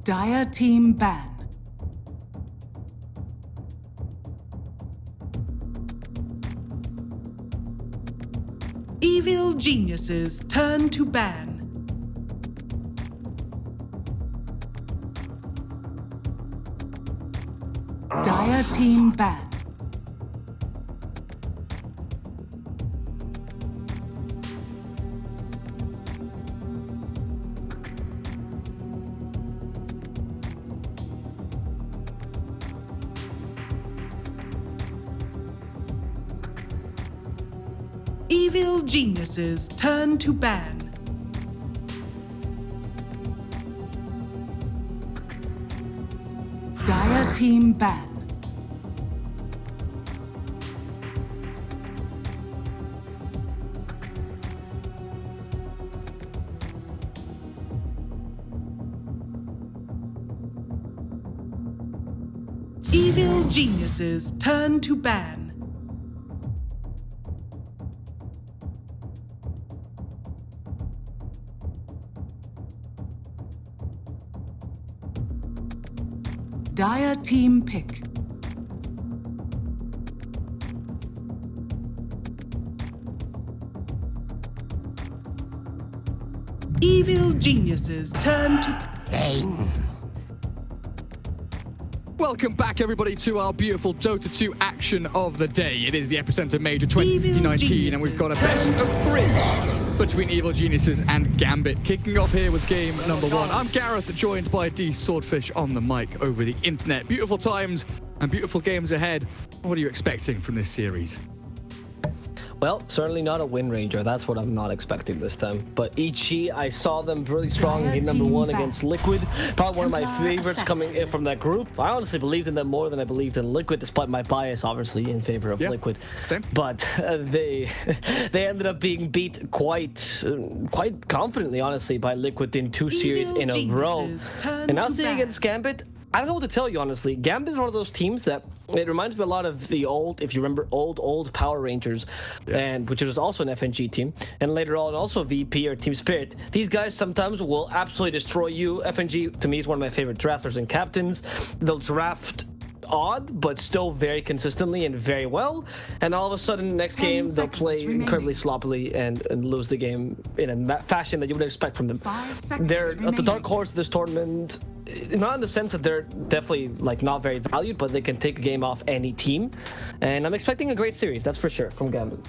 Dire team ban. Evil geniuses turn to ban. Dire team ban. Evil geniuses turn to ban. Dire team ban. Evil geniuses turn to ban. Dire team pick. Evil geniuses turn to Bang. Welcome back, everybody, to our beautiful Dota 2 action of the day. It is the Epicenter Major 2019, and we've got a best of 3 between Evil Geniuses and Gambit. Kicking off here with game number 1. I'm Gareth, joined by D Swordfish on the mic over the internet. Beautiful times and beautiful games ahead. What are you expecting from this series? Well, certainly not a win ranger. That's what I'm not expecting this time. But EG, I saw them really strong in game number 1 against Liquid. Probably one of my favorites coming in from that group. I honestly believed in them more than I believed in Liquid, despite my bias, obviously, in favor of Liquid. Same. But they ended up being beat quite confidently, honestly, by Liquid in 2 series in a row. And now seeing against Gambit, I don't know what to tell you, honestly. Gambit is one of those teams that it reminds me a lot of the old, if you remember, old Power Rangers, and which was also an FNG team, and later on also VP or Team Spirit. These guys sometimes will absolutely destroy you. FNG, to me, is one of my favorite drafters and captains. They'll draft odd, but still very consistently and very well. And all of a sudden, next game, they'll play incredibly sloppily and lose the game in a fashion that you would expect from them. They're the dark horse of this tournament. Not in the sense that they're definitely like not very valued, but they can take a game off any team. And I'm expecting a great series, that's for sure, from Gambit.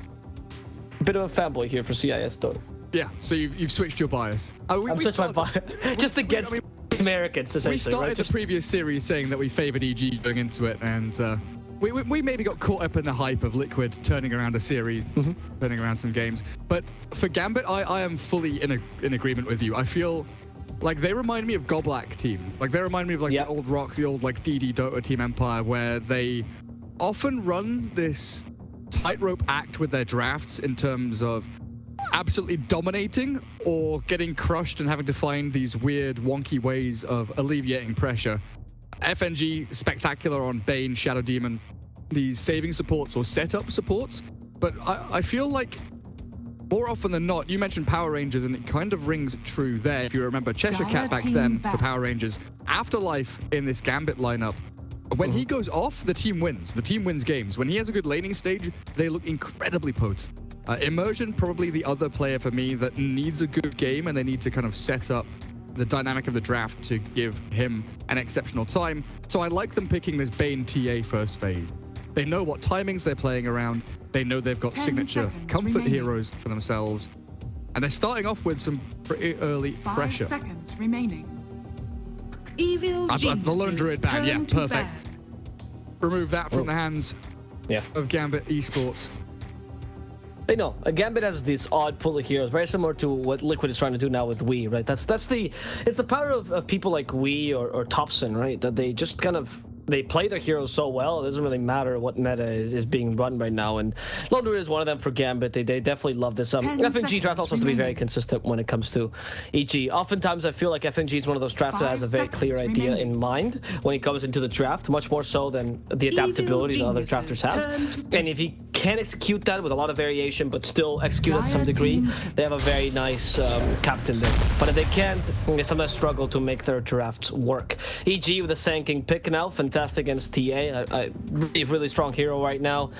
A bit of a fanboy here for CIS though. Yeah, so you've switched your bias. I'm switched my bias just against Americans, essentially. We started the previous series saying that we favored EG going into it, and we maybe got caught up in the hype of Liquid turning around a series, turning around some games. But for Gambit, I am fully in agreement with you. I feel like they remind me of Goblak team. Like they remind me of like the old Rocks, the old like DD Dota Team Empire, where they often run this tightrope act with their drafts in terms of absolutely dominating or getting crushed and having to find these weird wonky ways of alleviating pressure. FNG, spectacular on Bane, Shadow Demon, these saving supports or setup supports. But I feel like more often than not, you mentioned Power Rangers, and it kind of rings true there. If you remember Cheshire Cat back then for Power Rangers, Afterlife in this Gambit lineup, when he goes off, the team wins. The team wins games. When he has a good laning stage, they look incredibly potent. Immersion, probably the other player for me that needs a good game, and they need to kind of set up the dynamic of the draft to give him an exceptional time. So I like them picking this Bane TA first phase. They know what timings they're playing around. They know they've got signature comfort heroes for themselves. And they're starting off with some pretty early pressure. 5 seconds remaining. Evil geniuses the lone druid ban, yeah, perfect. Remove that from the hands of Gambit Esports. They know. Gambit has this odd pool of heroes, very similar to what Liquid is trying to do now with Wii, right? It's the power of people like Wii or Topson, right? That they just kind of they play their heroes so well, it doesn't really matter what meta is being run right now. And Lone Druid is one of them for Gambit. They definitely love this. FNG draft also has to be very consistent when it comes to EG. Oftentimes, I feel like FNG is one of those drafts that has a very clear idea in mind when it comes into the draft, much more so than the adaptability that other drafters have. And if he can execute that with a lot of variation, but still execute at some degree, they have a very nice captain there. But if they can't, they sometimes struggle to make their drafts work. EG with the Sand pick now, fantastic against TA. Really strong hero right now,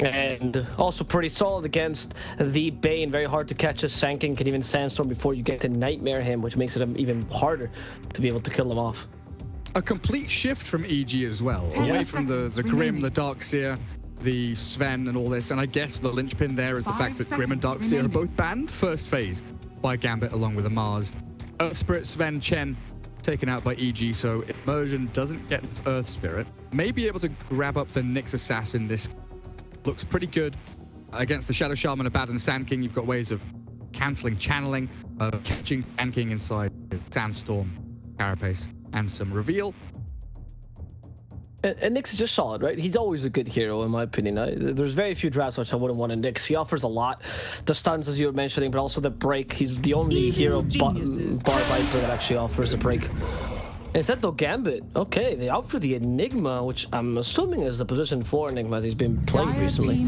and also pretty solid against the Bane. Very hard to catch a Sand can even Sandstorm before you get to Nightmare him, which makes it even harder to be able to kill him off. A complete shift from EG as well, away from the Grim, the Darkseer, the Sven and all this, and I guess the linchpin there is the fact that Grim and Darkseer are both banned first phase by Gambit along with the Mars. Earth Spirit, Sven, Chen taken out by EG, so Immersion doesn't get its Earth Spirit. May be able to grab up the Nyx Assassin. This looks pretty good against the Shadow Shaman, Abaddon, and Sand King. You've got ways of cancelling channeling, catching Sand King inside Sandstorm, Carapace, and some reveal. And Nyx is just solid, right? He's always a good hero, in my opinion. There's very few drafts which I wouldn't want a Nyx. He offers a lot. The stuns, as you were mentioning, but also the break. He's the only hero bar Viper that actually offers a break. Instead, though, Gambit. Okay, they opt for the Enigma, which I'm assuming is the position 4 Enigma as he's been playing recently.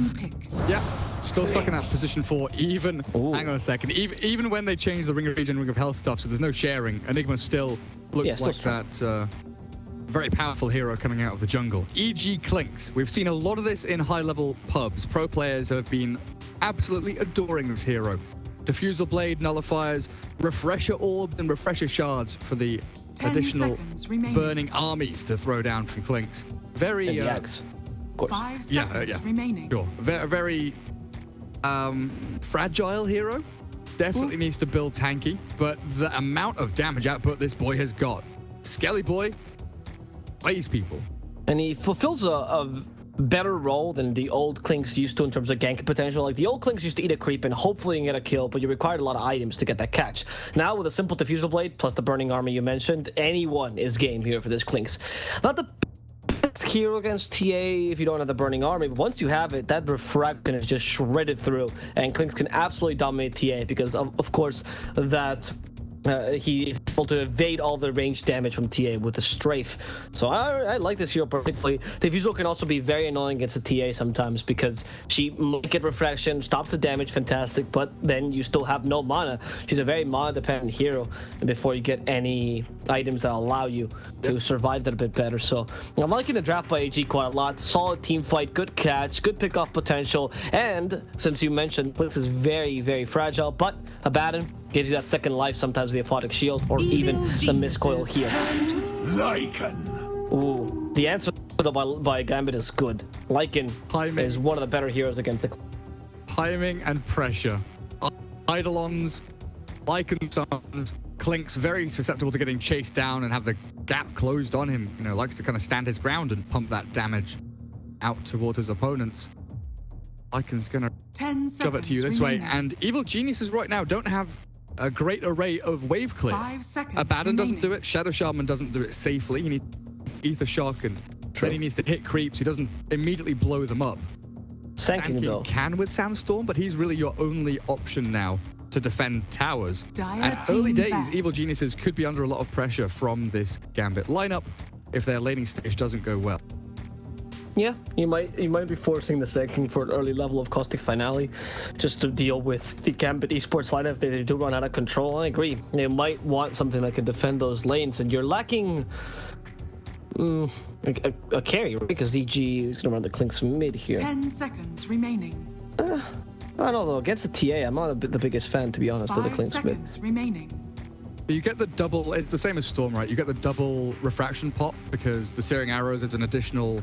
Yeah, still stuck in that position 4, even... Hang on a second. Even when they change the Ring of Rage and Ring of Health stuff, so there's no sharing, Enigma still looks like that... very powerful hero coming out of the jungle. EG Clinks. We've seen a lot of this in high-level pubs. Pro players have been absolutely adoring this hero. Diffusal Blade, Nullifiers, Refresher Orb, and Refresher Shards for the additional burning armies to throw down from Clinks. Very... 5 seconds remaining. Sure. Very fragile hero. Definitely needs to build tanky, but the amount of damage output this boy has got. Skelly Boy plays people. And he fulfills a better role than the old Clinks used to in terms of ganking potential. Like the old Clinks used to eat a creep and hopefully you can get a kill, but you required a lot of items to get that catch. Now with a simple Diffusal Blade plus the Burning Army you mentioned, anyone is game here for this Clinks. Not the best hero against TA if you don't have the Burning Army, but once you have it, that Refraction is just shredded through, and Clinks can absolutely dominate TA because of course that he is able to evade all the range damage from TA with the strafe. So I like this hero particularly. Diffusal can also be very annoying against the TA sometimes because she might get refraction, stops the damage, fantastic, but then you still have no mana. She's a very mana dependent hero, and before you get any items that allow you to survive that a bit better. So I'm liking the draft by AG quite a lot. Solid team fight, good catch, good pickoff potential, and since you mentioned Blitz is very, very fragile, but Abaddon gives you that second life, sometimes the Aphotic Shield, or even the Miscoil heal. Ooh, the answer by Gambit is good. Lycan is one of the better heroes against the... Timing and pressure. Eidolons, Lycan Suns, Clinks very susceptible to getting chased down and have the gap closed on him. You know, likes to kind of stand his ground and pump that damage out towards his opponents. Lycan's gonna shove it to you this way, and Evil Geniuses right now don't have a great array of wave clear. 5 seconds Abaddon doesn't do it, Shadow Shaman doesn't do it safely. He needs Ether Shock, and then he needs to hit creeps. He doesn't immediately blow them up. Sand King can with Sandstorm, but he's really your only option now to defend towers. At early days, Evil Geniuses could be under a lot of pressure from this Gambit lineup if their laning stage doesn't go well. Yeah, you might be forcing the Sand King for an early level of Caustic Finale just to deal with the Gambit esports lineup if they do run out of control. I agree. They might want something that can defend those lanes, and you're lacking a carry, right? Because EG is going to run the Clinks mid here. 10 seconds remaining. I don't know, though. Against the TA, I'm not the biggest fan, to be honest, of the Clinks mid. 5 seconds remaining. You get the double, it's the same as Storm, right? You get the double refraction pop because the Searing Arrows is an additional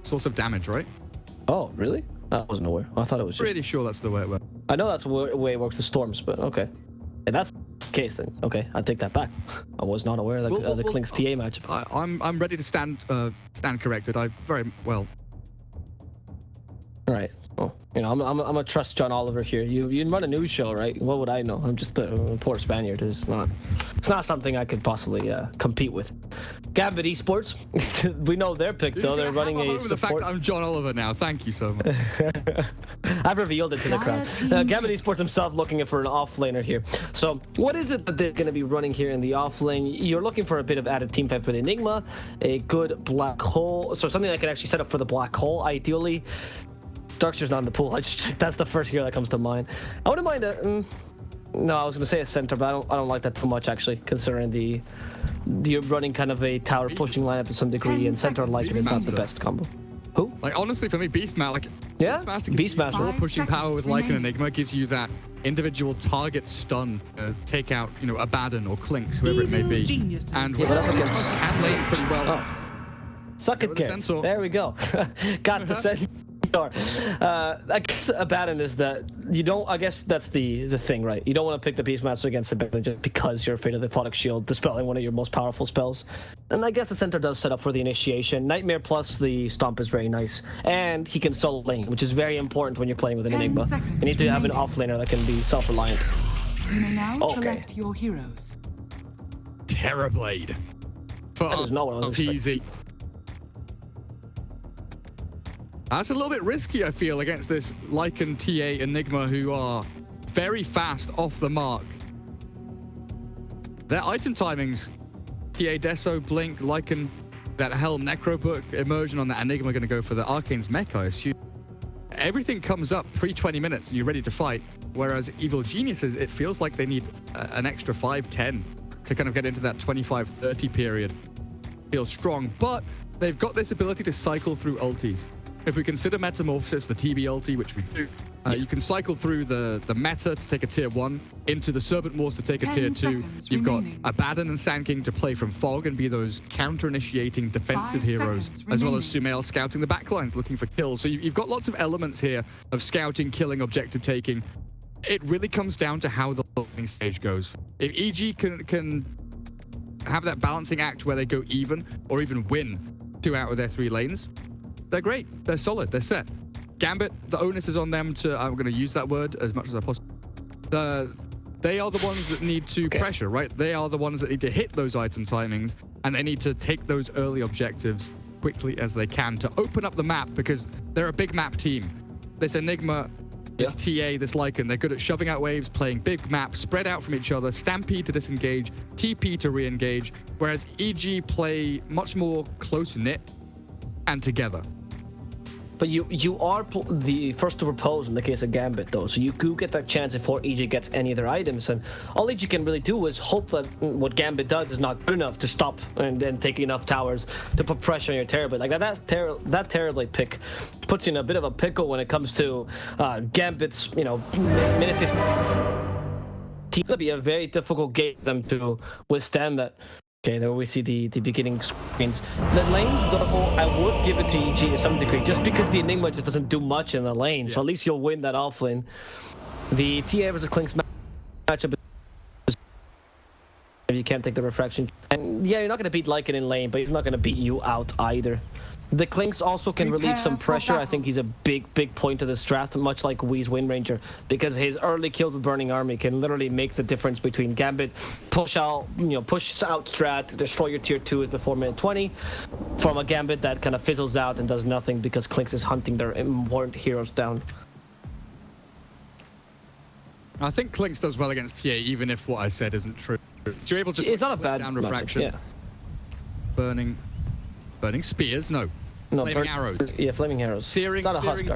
source of damage, right? Oh, really? I wasn't aware. I thought it was just... Pretty sure that's the way it works. I know that's the way it works with Storms, but okay. If that's the case, then okay, I take that back. I was not aware of the Clinks TA matchup. I'm ready to stand corrected. I very well. All right. Well, You know, I'm gonna trust John Oliver here. You run a news show, right? What would I know? I'm just a poor Spaniard. It's not something I could possibly compete with. Gambit Esports, we know their pick though. They're running a support. The fact that I'm John Oliver now. Thank you so much. I've revealed it to the crowd. Gambit Esports himself looking for an offlaner here. So what is it that they're going to be running here in the offlane? You're looking for a bit of added team fight for the Enigma, a good black hole, so something that can actually set up for the black hole ideally. Darkster's not in the pool. I just checked. That's the first hero that comes to mind. I wouldn't mind a. No, I was gonna say a center, but I don't like that too much actually, considering you're running kind of a tower pushing lineup to some degree, and center Lycan is not the best combo. Who? Like honestly, for me, Beastmaster, like Beastmaster pushing power with Lycan Enigma gives you that individual target stun, take out Abaddon or Clinks, whoever it may be, and can lane pretty well. Oh. Suck it, Kev. There we go. Got the center. I guess Abaddon is that you don't. I guess that's the thing, right? You don't want to pick the Beastmaster against Abaddon just because you're afraid of the Photic Shield dispelling one of your most powerful spells. And I guess the center does set up for the initiation. Nightmare plus the Stomp is very nice, and he can solo lane, which is very important when you're playing with an Enigma. You need to have an offlaner that can be self-reliant. You may now select your heroes. Terrorblade. That is not what I was expecting. That's a little bit risky, I feel, against this Lycan TA Enigma, who are very fast off the mark. Their item timings, TA Deso, Blink, Lycan, that Helm Necrobook, Immersion on that Enigma are going to go for the Arcane's Mech, I assume. Everything comes up pre-20 minutes and you're ready to fight, whereas Evil Geniuses, it feels like they need an extra 5-10 to kind of get into that 25-30 period. Feels strong, but they've got this ability to cycle through ultis. If we consider Metamorphosis, the TB ulti, which we do, you can cycle through the meta to take a tier 1, into the Serpent Morse to take a tier 2. You've got Abaddon and Sand King to play from Fog and be those counter-initiating defensive heroes, as well as Sumail scouting the backlines, looking for kills. So you've got lots of elements here of scouting, killing, objective taking. It really comes down to how the opening stage goes. If EG can have that balancing act where they go even, or even win 2 out of their 3 lanes, they're great. They're solid. They're set. Gambit, the onus is on them to, I'm going to use that word as much as I possibly. They are the ones that need to pressure, right? They are the ones that need to hit those item timings, and they need to take those early objectives quickly as they can to open up the map, because they're a big map team. This Enigma, this TA, this Lycan, they're good at shoving out waves, playing big maps, spread out from each other, Stampede to disengage, TP to re-engage, whereas EG play much more close-knit and together. But you are the first to propose in the case of Gambit, though, so you do get that chance before EG gets any of their items, and all EG can really do is hope that what Gambit does is not good enough to stop and then take enough towers to put pressure on your Terrorblade. Like that Terrorblade pick puts you in a bit of a pickle when it comes to Gambit's, minute 15. It's gonna be a very difficult game for them to withstand that. Okay, there we see the beginning screens. The lanes, though, I would give it to EG to some degree, just because the Enigma just doesn't do much in the lane, so at least you'll win that offlane. The TA versus Clinks matchup, you can't take the refraction. And yeah, you're not going to beat Lycan in lane, but he's not going to beat you out either. The Clinks also can relieve some pressure. I think he's a big point of the strat, much like Wee's Wind Ranger, because his early kills with Burning Army can literally make the difference between Gambit push out strat, destroy your tier 2 before minute 20, from a Gambit that kind of fizzles out and does nothing because Clinks is hunting their important heroes down. I think Clinks does well against TA, even if what I said isn't true. So you're able to just it's not a bad down refraction. Burning spears, no, flaming arrows. Yeah, flaming arrows. Searing,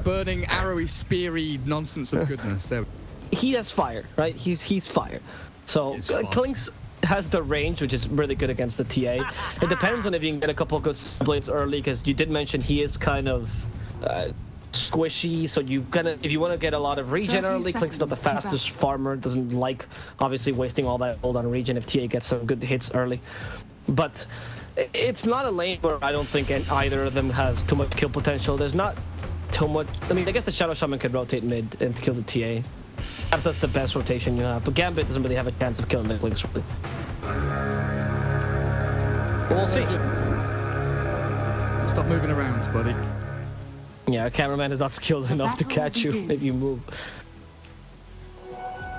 burning, arrowy, speary nonsense of goodness. There. He has fire, right? He's fire. So Clinks has the range, which is really good against the TA. It depends on if you can get a couple of good blades early, because you did mention he is kind of squishy, so you if you want to get a lot of regen early, Clinks not the fastest farmer, doesn't like obviously wasting all that gold on regen if TA gets some good hits early. But it's not a lane where I don't think either of them has too much kill potential. There's not too much. I mean, I guess the Shadow Shaman could rotate mid and kill the TA. Perhaps that's the best rotation you have. But Gambit doesn't really have a chance of killing the Clinks, really. But we'll see. Stop moving around, buddy. Yeah, our cameraman is not skilled enough to catch you if you move.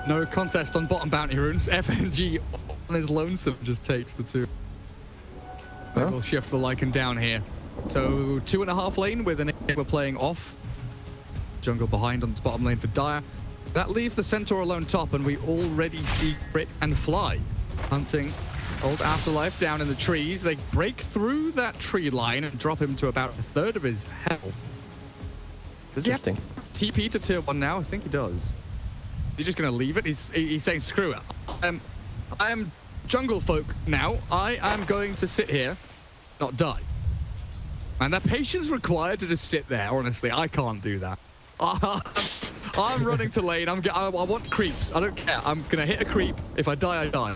No contest on bottom bounty runes. FNG on his lonesome just takes the 2. Then we'll shift the Lycan down here. So 2.5 lane with an we're playing off. Jungle behind on the bottom lane for Dire. That leaves the Centaur alone top, and we already see Crit and Fly hunting old Afterlife down in the trees. They break through that tree line and drop him to about 1/3 of his health. Does he have TP to tier 1 now? I think he does. Is he just going to leave it? He's saying, screw it. I am jungle folk now. I am going to sit here, not die. And that patience required to just sit there, honestly. I can't do that. I'm running to lane. I want creeps. I don't care. I'm going to hit a creep. If I die, I die.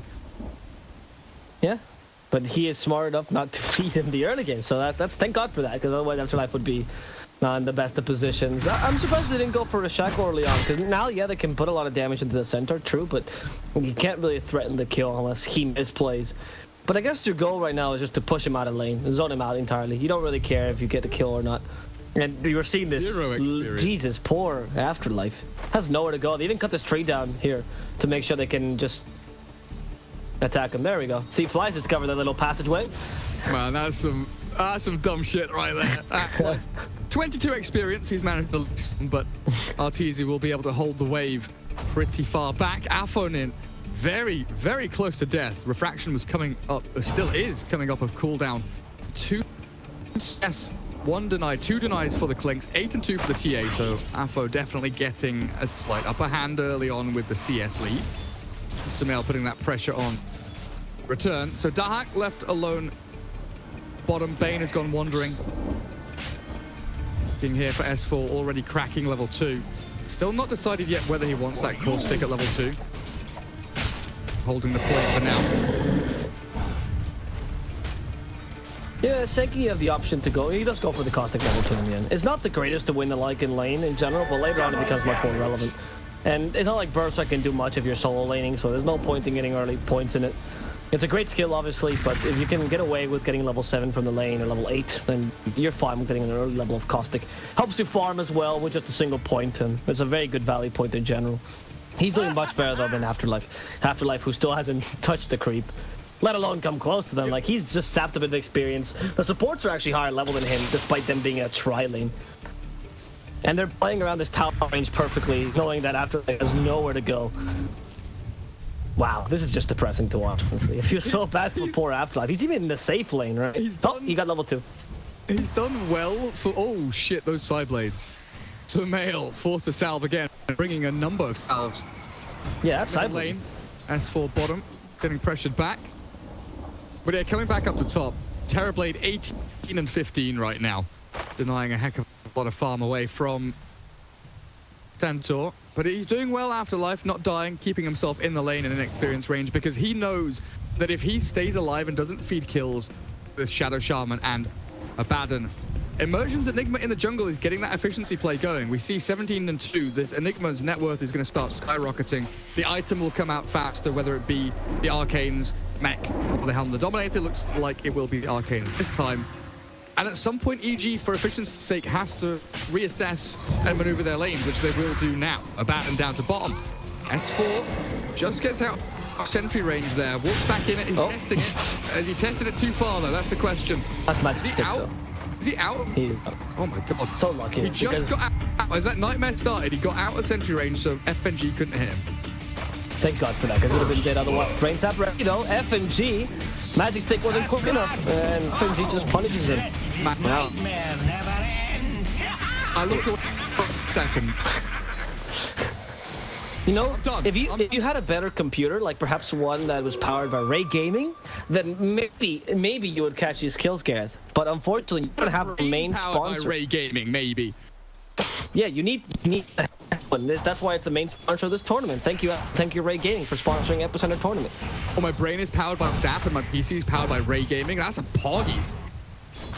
Yeah, but he is smart enough not to feed in the early game. So that's thank God for that, because otherwise Afterlife would be not in the best of positions. I'm surprised they didn't go for a Shackle early on, because now, yeah, they can put a lot of damage into the center, true, but you can't really threaten the kill unless he misplays. But I guess your goal right now is just to push him out of lane, zone him out entirely. You don't really care if you get the kill or not. And you were seeing this. Jesus, poor Afterlife. Has nowhere to go. They even cut this tree down here to make sure they can just attack him. There we go. See, Fly's discovered that little passageway. Man, that's some dumb shit right there. 22 experience he's managed to lose, but Arteezy will be able to hold the wave pretty far back. Afonin very, very close to death. Refraction was coming up, still is coming up of cooldown. 2 yes, 1 deny, 2 denies for the Clinks, 8 and 2 for the TA, so Afo definitely getting a slight upper hand early on with the CS lead. Sumail putting that pressure on. Return, so Dahak left alone. Bottom, Bane has gone wandering. Being here for S4, already cracking level 2. Still not decided yet whether he wants that core stick at level 2. Holding the point for now. Yeah, Senki, you have the option to go. He does go for the caustic level 2 in the end. It's not the greatest to win the Lycan lane in general, but later on it becomes much more relevant. And it's not like Berserk can do much if you're solo laning, so there's no point in getting early points in it. It's a great skill, obviously, but if you can get away with getting level 7 from the lane or level 8, then you're fine with getting an early level of caustic. Helps you farm as well with just a single point, and it's a very good value point in general. He's doing much better, though, than Afterlife. Afterlife, who still hasn't touched the creep, let alone come close to them. Like, he's just sapped a bit of experience. The supports are actually higher level than him, despite them being a tri-lane. And they're playing around this tower range perfectly, knowing that Afterlife has nowhere to go. Wow, this is just depressing to watch, honestly. I feel so bad for poor Afterlife. He's even in the safe lane, right? He got level 2. He's done well for... Oh, shit, those side blades. Sumail forced to salve again, bringing a number of salves. Yeah, that's side lane. S4 bottom, getting pressured back. But yeah, coming back up the top. Terrorblade 18 and 15 right now. Denying a heck of a lot of farm away from Centaur. But he's doing well Afterlife, not dying, keeping himself in the lane in an experience range, because he knows that if he stays alive and doesn't feed kills with Shadow Shaman and Abaddon, Immersion's Enigma in the jungle is getting that efficiency play going. We see 17 and 2. This Enigma's net worth is going to start skyrocketing. The item will come out faster, whether it be the Arcane's mech or the Helm of the Dominator. Looks like it will be the Arcane this time. And at some point, EG, for efficiency's sake, has to reassess and maneuver their lanes, which they will do now. Abaddon down to bottom. S4 just gets out of sentry range there. Walks back in it. He's testing it. Has he tested it too far, though? That's the question. That's magic stick, though. Is he out? He is out. Oh my god. So lucky. He just got out. As that nightmare started, he got out of sentry range, so FNG couldn't hit him. Thank God for that, because it would have been dead otherwise. Brain sap ready, though. FNG. Magic stick wasn't quick enough, and FNG just punishes him. Wow. I look away for a second. You know, if you had a better computer, like perhaps one that was powered by Ray Gaming, then maybe you would catch these kills, Gareth. But unfortunately, you don't have a main sponsor. By Ray Gaming, maybe. Yeah, you need one. That's why it's the main sponsor of this tournament. Thank you, Ray Gaming, for sponsoring Epicenter tournament. Oh, my brain is powered by SAP and my PC is powered by Ray Gaming. That's a poggies.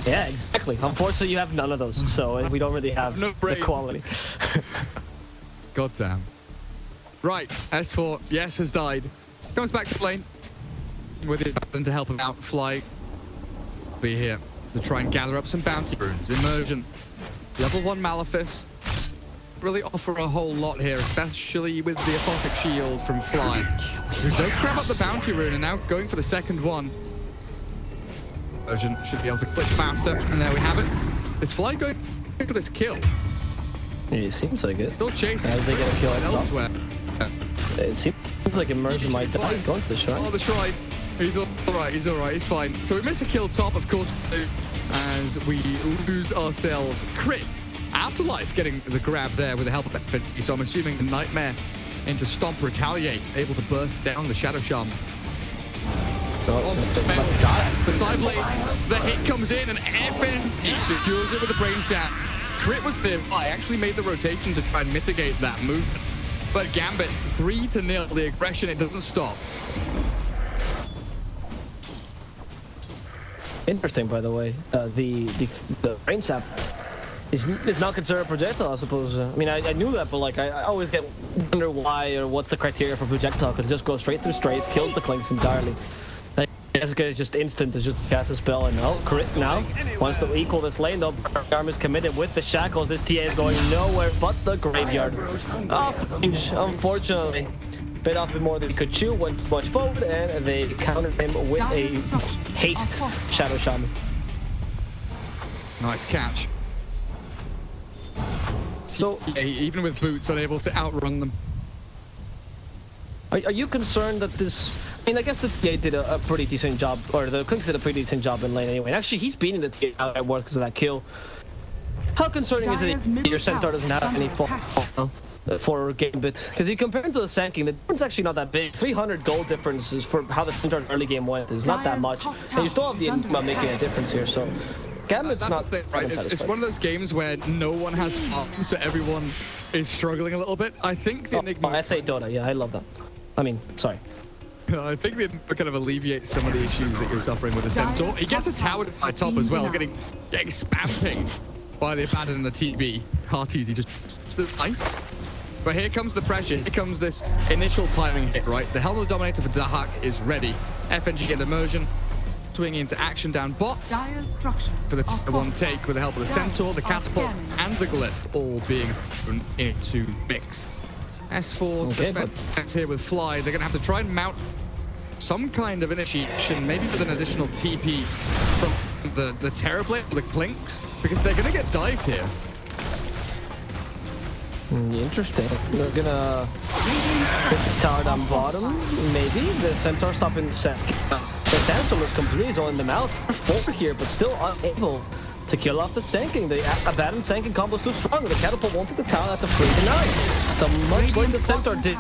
Yeah, exactly. Unfortunately, you have none of those, so we don't really have the quality. God damn. Right, S4, yes, has died. Comes back to lane. With it to help him out. Fly be here to try and gather up some bounty runes. Immersion Level 1 Malefice really offer a whole lot here, especially with the Apothic Shield from Fly, who does grab up the Bounty Rune and now going for the second one. Version should be able to click faster, and there we have it. Is Fly going for this kill? It seems like it. Still chasing. As they get a kill elsewhere. It seems like Immersion might die. Going to the shrine. Oh, the shrine. He's all right. He's all right. He's fine. So we missed a kill top, of course, as we lose ourselves. Crit. Afterlife getting the grab there with the help of FNG. So I'm assuming the Nightmare into Stomp Retaliate, able to burst down the Shadow Shaman. The side blade, the hit comes in, and FNG secures it with the brain sap. Crit was there. I actually made the rotation to try and mitigate that movement. But Gambit, 3-0. The aggression, it doesn't stop. Interesting, by the way. The brain sap is not considered a projectile, I suppose. I mean, I knew that, but like I always wonder why or what's the criteria for projectile, because it just goes straight through straight, kills the Clinks entirely. It's just instant to just cast a spell, and crit now. Wants to equal this lane though. Arm is committed with the shackles. This TA is going nowhere but the graveyard. Off range, unfortunately. Bit off a bit more than he could chew, went much forward, and they countered him with a haste Shadow Shaman. Nice catch. So yeah, even with boots, unable to outrun them. Are you concerned that this... I mean, I guess the TA did a pretty decent job, or the Clinks did a pretty decent job in lane anyway. And actually, he's beating the TA out at work because of that kill. How concerning is it that your Centaur doesn't have any for Gambit? Because you compare him to the Sanking, the difference is actually not that big. 300 gold differences for how the Centaur's early game went is not that much. And you still have the Enigma making a difference here, so... Gambit's not the thing, right? It's one of those games where no one has farm, so everyone is struggling a little bit. I think the Enigma... Oh, SA Dota, yeah, I love that. I mean, sorry. I think they kind of alleviate some of the issues that you're suffering with the Centaur. He gets a tower by top as well, getting spam-pinged by the Abaddon and the TB. Heart easy, just the ice. But here comes the pressure. Here comes this initial timing hit, right? The Helm of the Dominator for Dahak is ready. FNG get immersion. Swinging into action down bot for the one take with the help of the Centaur, the Catapult, and the Glyph all being thrown into mix. S4's defense here with Fly. They're going to have to try and mount some kind of initiation, maybe with an additional TP from the Terrorblade or the Clinks, because they're going to get dived here. Interesting. They're gonna put the tower down bottom, maybe. The Centaur stopping the set. The Sandstorm is completely on them out. They're forward here, but still unable to kill off the Sanking. The Abaddon Sanking combo is too strong. The Catapult won't take the tower. That's a free deny. So much like the Centaur did.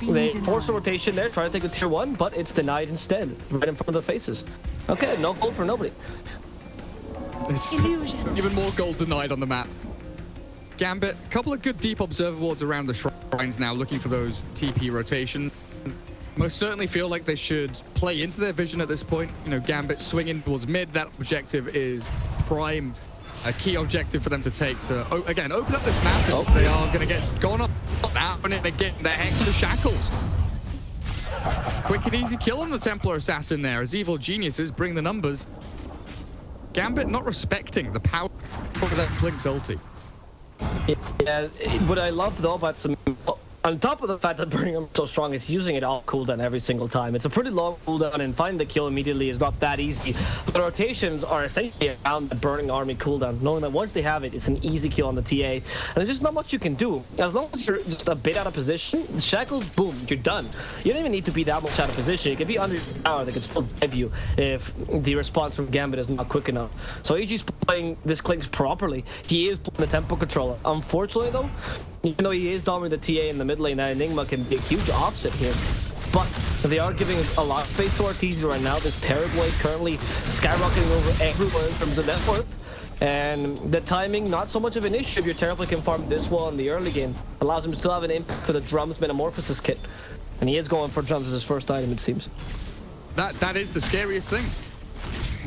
They force a rotation there, try to take the tier 1, but it's denied instead, right in front of their faces. Okay, no gold for nobody. Even more gold denied on the map. Gambit, a couple of good deep observer wards around the shrines now, looking for those TP rotation. Most certainly feel like they should play into their vision at this point. You know, Gambit swinging towards mid. That objective is prime, a key objective for them to take to, again, open up this map. They are going to get gone up now and again. They're hex to shackles. Quick and easy kill on the Templar Assassin there as evil geniuses bring the numbers. Gambit not respecting the power of that Clink's ulti. Yeah, what I love though about some, on top of the fact that Burning Armor is so strong, is using it all cooldown every single time. It's a pretty long cooldown, and finding the kill immediately is not that easy. The rotations are essentially around the Burning Army cooldown, knowing that once they have it, it's an easy kill on the TA. And there's just not much you can do. As long as you're just a bit out of position, the shackles, boom, you're done. You don't even need to be that much out of position. You can be under your tower, they can still dive you if the response from Gambit is not quick enough. So EG's playing this Clinks properly. He is playing the tempo controller. Unfortunately though, even though he is dominating the TA in the mid lane, that Enigma can be a huge offset here. But they are giving a lot of space to Arteezy right now. This Terrorblade currently skyrocketing over everyone in terms of net worth. And the timing, not so much of an issue if your Terrorblade can farm this well in the early game. Allows him to still have an impact for the Drums Metamorphosis kit. And he is going for Drums as his first item, it seems. That is the scariest thing.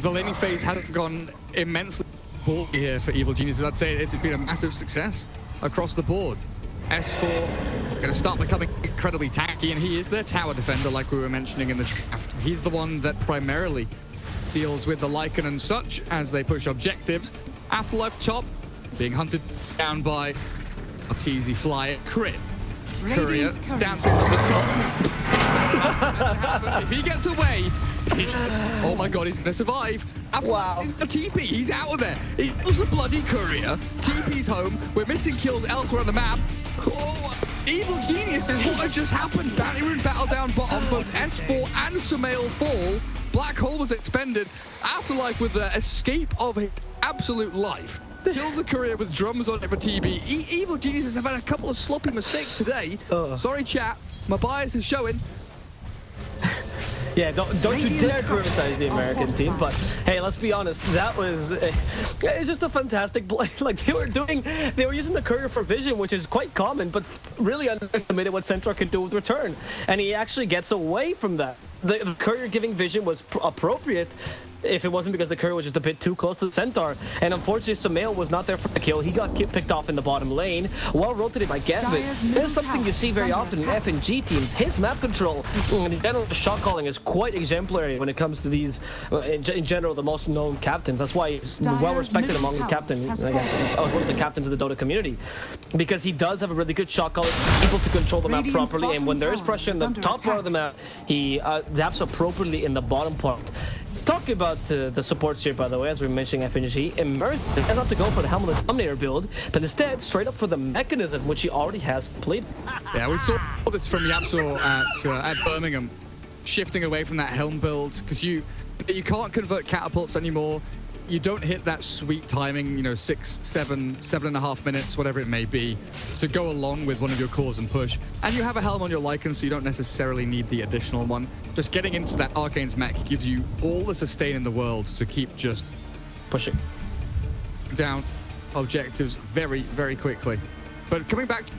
The laning phase hasn't gone immensely bulky here for Evil Geniuses. I'd say it's been a massive success across the board. S4 going to start becoming incredibly tanky, and he is their tower defender, like we were mentioning in the draft. He's the one that primarily deals with the Lycan and such as they push objectives. Afterlife top, being hunted down by Arteezy Flyer. Crit. Courier dancing on the top. If he gets away, oh my god, he's going to survive. Wow. He's a TP, he's out of there. He kills the bloody Courier. TP's home. We're missing kills elsewhere on the map. Oh, evil geniuses, what has just happened? Bounty Rune battle down bottom, both S4 and Sumail fall. Black Hole was expended. Afterlife with the escape of his absolute life. Kills the Courier with drums on it for TB. Evil geniuses have had a couple of sloppy mistakes today. Sorry, chat. My bias is showing. Yeah, don't you dare criticize the American team, but hey, let's be honest, that was it's just a fantastic play. Like they were using the Courier for vision, which is quite common, but really underestimated what Centaur could do with return, and he actually gets away from that. The Courier giving vision was appropriate if it wasn't because the Courier was just a bit too close to the Centaur. And unfortunately, Sumail was not there for the kill. He got picked off in the bottom lane, well rotated by Gambit. There's something you see very often in FNG teams. His map control and in general shot calling is quite exemplary when it comes to these, in general, the most known captains. That's why he's well respected among the captains, I guess, one of the captains of the Dota community. Because he does have a really good shot caller, able to control the map properly, and when there is pressure in the top part of the map, he adapts appropriately in the bottom part. Talking about the supports here, by the way, as we were mentioning FNG, Immersed does not to go for the Helmet Dominator build, but instead straight up for the Mechanism, which he already has completed. Yeah, we saw this from Yapsor at Birmingham, shifting away from that Helm build, because you can't convert catapults anymore. You don't hit that sweet timing, you know, 6, 7, 7.5 minutes, whatever it may be, to go along with one of your cores and push. And you have a Helm on your Lycan, so you don't necessarily need the additional one. Just getting into that Arcane's mech gives you all the sustain in the world to keep just pushing down objectives very, very quickly. But coming back to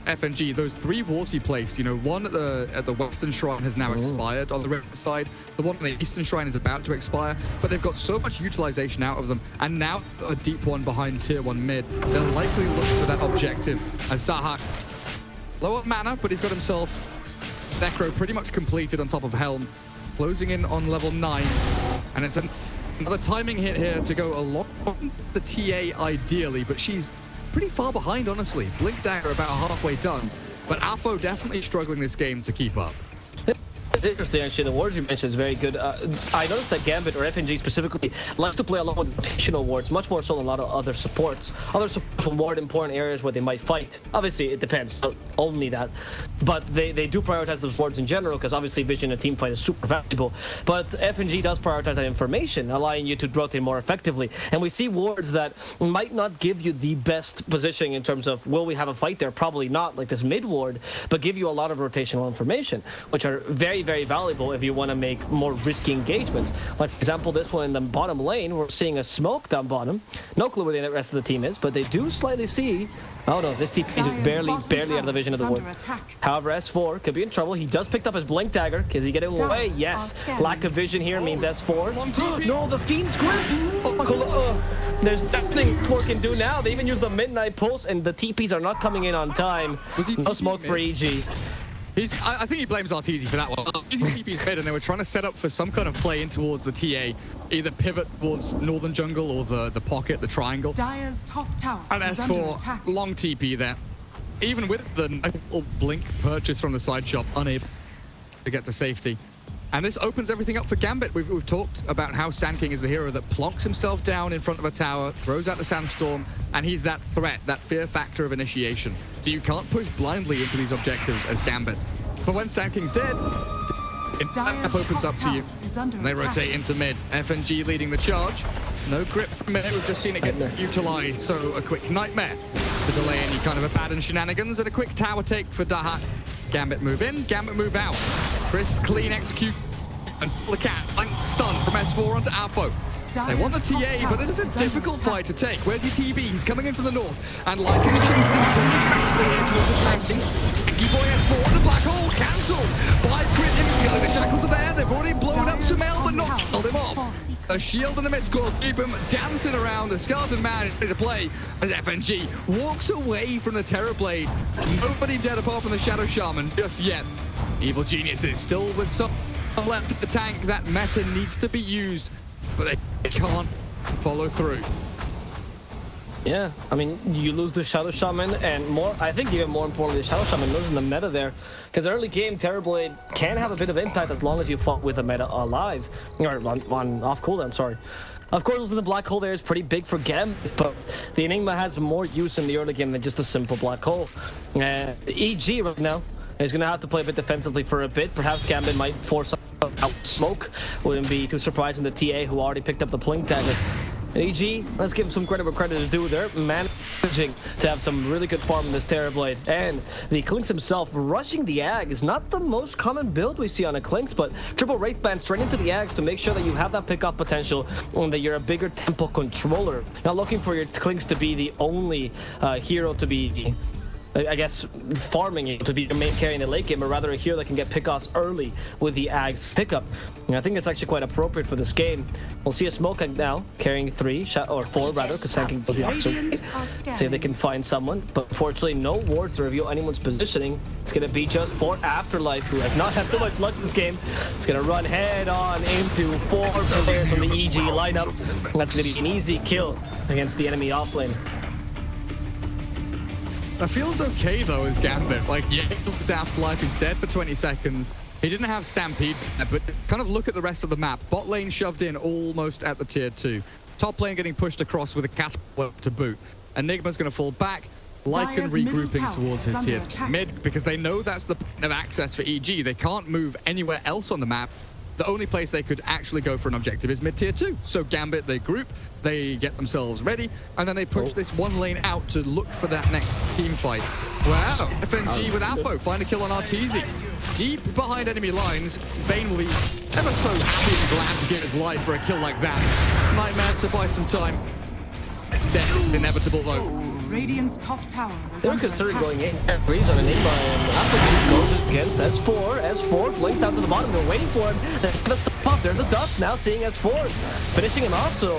FNG, those 3 wards he placed, you know, one at the Western Shrine has now expired on the river side. The one on the Eastern Shrine is about to expire, but they've got so much utilization out of them. And now a deep one behind tier 1 mid. They're likely looking for that objective as Dahak, lower mana, but he's got himself Necro pretty much completed on top of Helm, closing in on level 9. And it's another timing hit here to go along the TA ideally, but she's pretty far behind, honestly. Blink Dagger about halfway done, but Afo definitely struggling this game to keep up. It's interesting, actually. The wards you mentioned is very good. I noticed that Gambit, or FNG specifically, likes to play along with rotational wards, much more so than a lot of other supports. Other supports will ward important areas where they might fight. Obviously, it depends, not only that. But they do prioritize those wards in general, because obviously vision in a team fight is super valuable. But FNG does prioritize that information, allowing you to rotate more effectively. And we see wards that might not give you the best positioning in terms of, will we have a fight there? Probably not, like this mid ward, but give you a lot of rotational information, which are very, very valuable if you want to make more risky engagements. Like, for example, this one in the bottom lane, we're seeing a smoke down bottom. No clue where the rest of the team is, but they do slightly see. Oh no, this TP is barely out of the vision of the ward. However, S4 could be in trouble. He does pick up his Blink Dagger. Is he getting away? Yes. Lack of vision here means S4. No, the Fiend's grip! There's nothing S4 can do now. They even use the Midnight Pulse, and the TPs are not coming in on time. No smoke for EG. I think he blames Arteezy for that one. Arteezy TP's mid, and they were trying to set up for some kind of play in towards the TA, either pivot towards Northern Jungle or the pocket, the triangle. Dire's top tower and is as under for attack. long TP there, even with the nice little blink purchase from the side shop, unable to get to safety. And this opens everything up for Gambit. We've talked about how Sand King is the hero that plonks himself down in front of a tower, throws out the Sandstorm, and he's that threat, that fear factor of initiation. So you can't push blindly into these objectives as Gambit. But when Sand King's dead, the map opens up to you. And they rotate into mid. FNG leading the charge. No grip from mid. We've just seen it get utilized. So a quick nightmare to delay any kind of abandoned shenanigans, and a quick tower take for Dahak. Gambit move in, Gambit move out. Crisp, clean execute, and the cat, stun from S4 onto Alpha. They want the TA, but this is a difficult fight to take. Where's your TB? He's coming in from the north, and like a chasing, pushing in towards the Sandy. Sticky boy S4, the black hole cancelled by Crit immediately. The shackles are there, they've already blown up Sumail, but not killed him off. A shield in the mid score, keep him dancing around. The skeleton man is ready to play as FNG walks away from the Terrorblade. Nobody dead apart from the Shadow Shaman just yet. Evil geniuses still with some left of the tank. That meta needs to be used, but they can't follow through. Yeah, I mean, you lose the Shadow Shaman, and I think even more importantly, the Shadow Shaman losing the meta there. Because early game, Terrorblade can have a bit of impact as long as you fought with the meta alive. Or on off cooldown, sorry. Of course, losing the black hole there is pretty big for Gambit, but the Enigma has more use in the early game than just a simple black hole. EG right now is going to have to play a bit defensively for a bit. Perhaps Gambit might force out smoke. Wouldn't be too surprising the TA who already picked up the Plink Dagger. EG, let's give him some credit where credit is due. They're managing to have some really good farm in this Terrorblade. And the Klinks himself rushing the Ag is not the most common build we see on a Klinks, but triple Wraithband straight into the Ags to make sure that you have that pickup potential and that you're a bigger tempo controller. Not looking for your Klinks to be the only hero to be, I guess, farming it, to be carrying the late game, but rather a hero that can get pickoffs early with the Ag's pickup. And I think it's actually quite appropriate for this game. We'll see a Smoke now carrying 4 rather, because Sanking does the opposite. See if they can find someone, but unfortunately no wards to reveal anyone's positioning. It's going to be just for Afterlife, who has not had too much luck in this game. It's going to run head on into 4 players from the EG lineup. That's going to be an easy kill against the enemy offlane. That feels okay though as Gambit. Like, yeah, Afterlife is dead for 20 seconds. He didn't have Stampede, but kind of look at the rest of the map. Bot lane shoved in almost at the tier 2. Top lane getting pushed across with a Casper to boot. Enigma's going to fall back. Lycan regrouping towards his tier mid because they know that's the point of access for EG. They can't move anywhere else on the map. The only place they could actually go for an objective is mid-tier 2. So Gambit, they group, they get themselves ready, and then they push this one lane out to look for that next team fight. Wow, FNG with Alpha, find a kill on RTZ. Deep behind enemy lines, Bane will be ever so happy and glad to give his life for a kill like that. Nightmare to buy some time. Death inevitable though. Radiant's top tower is They're considering going in and freeze on Enigma, and after goes against S4 blinks down to the bottom. They're waiting for him. They're stop up. There's the dust now, seeing S4 finishing him off. So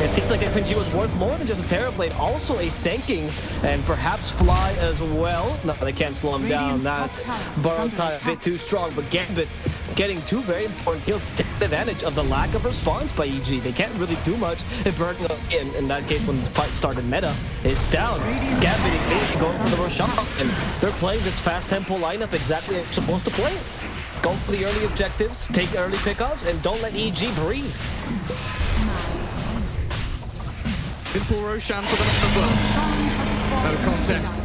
it seems like FNG was worth more than just a Terrorblade, also a Sanking, and perhaps Fly as well. No, they can't slow him down. That's Burrow time a bit too strong, but Gambit getting 2 very important kills to take advantage of the lack of response by EG. They can't really do much if burning up in that case when the fight started meta. It's down. Gambit is going for the Roshan, and they're playing this fast tempo lineup exactly as they're supposed to play. Go for the early objectives, take early pickoffs, and don't let EG breathe. Simple Roshan for them as well. No contest.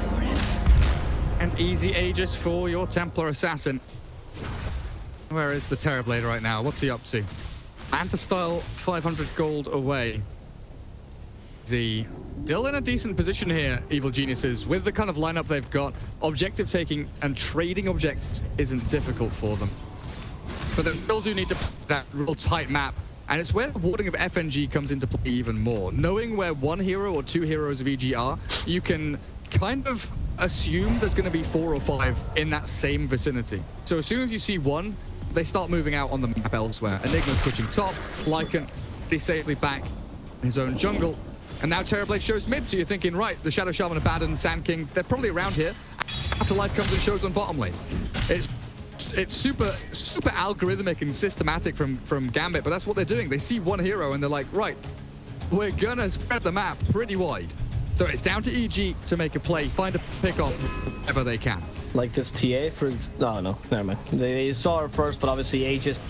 And easy Aegis for your Templar Assassin. Where is the Terrorblade right now? What's he up to? Manta-style 500 gold away. Still in a decent position here, Evil Geniuses. With the kind of lineup they've got, objective taking and trading objectives isn't difficult for them. But they still do need to play that real tight map, and it's where the warding of FNG comes into play even more. Knowing where 1 hero or 2 heroes of EG are, you can kind of assume there's going to be 4 or 5 in that same vicinity. So as soon as you see 1, they start moving out on the map elsewhere. Enigma's pushing top, Lycan is safely back in his own jungle. And now Terrorblade shows mid, so you're thinking, right, the Shadow Shaman, Abaddon, Sand King, they're probably around here. Afterlife comes and shows on bottom lane. It's super algorithmic and systematic from Gambit, but that's what they're doing. They see 1 hero and they're like, right, we're gonna spread the map pretty wide. So it's down to EG to make a play, find a pick-off wherever they can. Like this TA for... No, never mind. They saw her first, but obviously Aegis,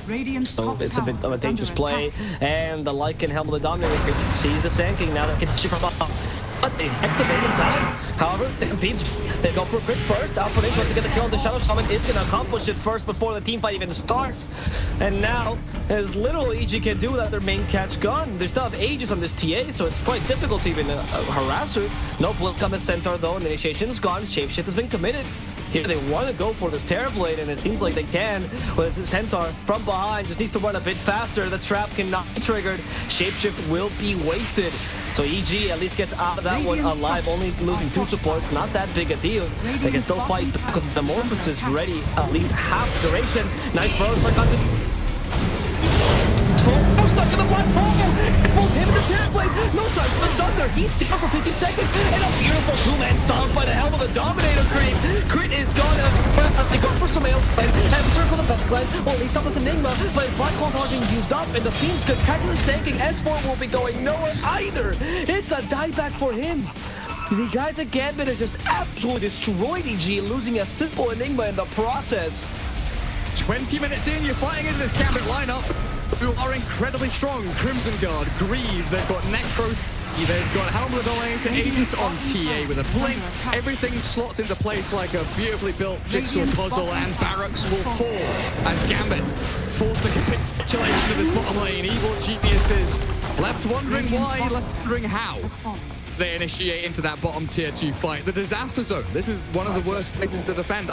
so it's a bit of a dangerous play. And the Lycan Helm of the Dominator sees the Sanking now that can ship from up. But they extra bait in time. However, they go for a crit first. Alpha Rage wants to get the kill. The Shadow Shaman is going to accomplish it first before the team fight even starts. And now, as little EG can do without their main catch gun, they still have Aegis on this TA, so it's quite difficult to even harass her. No blink on the centaur though, and the initiation is gone. Shapeshift has been committed. Here they want to go for this Terrorblade, and it seems like they can. But the Centaur from behind just needs to run a bit faster. The trap cannot be triggered. Shapeshift will be wasted. So EG at least gets out of that one alive, only losing 2 supports. Not that big a deal. They can still fight back with the Morphosis ready at least half duration. Nice throws for Gunter. Stuck in the black hole! It's both him and the Terrorblade! No time for the Thunder! He's down for 50 seconds! And a beautiful 2-man stomp by the Helm of the Dominator creep! Crit is gone as well. They go for Sumail and circle the backline. Well, at least that was Enigma, but his Black Holes are being used up, and the Fiends could catch the sinking. S4 will be going nowhere either. It's a dieback for him. The guys at Gambit have just absolutely destroyed EG, losing a simple Enigma in the process. 20 minutes in, you're fighting into this Gambit lineup, who are incredibly strong. Crimson Guard, Greaves, they've got Necro, they've got Helm of the Dominator, Aegis on TA with a blink. Everything slots into place like a beautifully built jigsaw puzzle, and Barracks will fall as Gambit force the capitulation of this bottom lane. Evil Geniuses left wondering why, left wondering how. They initiate into that bottom tier 2 fight. The disaster zone. This is one of the worst places to defend.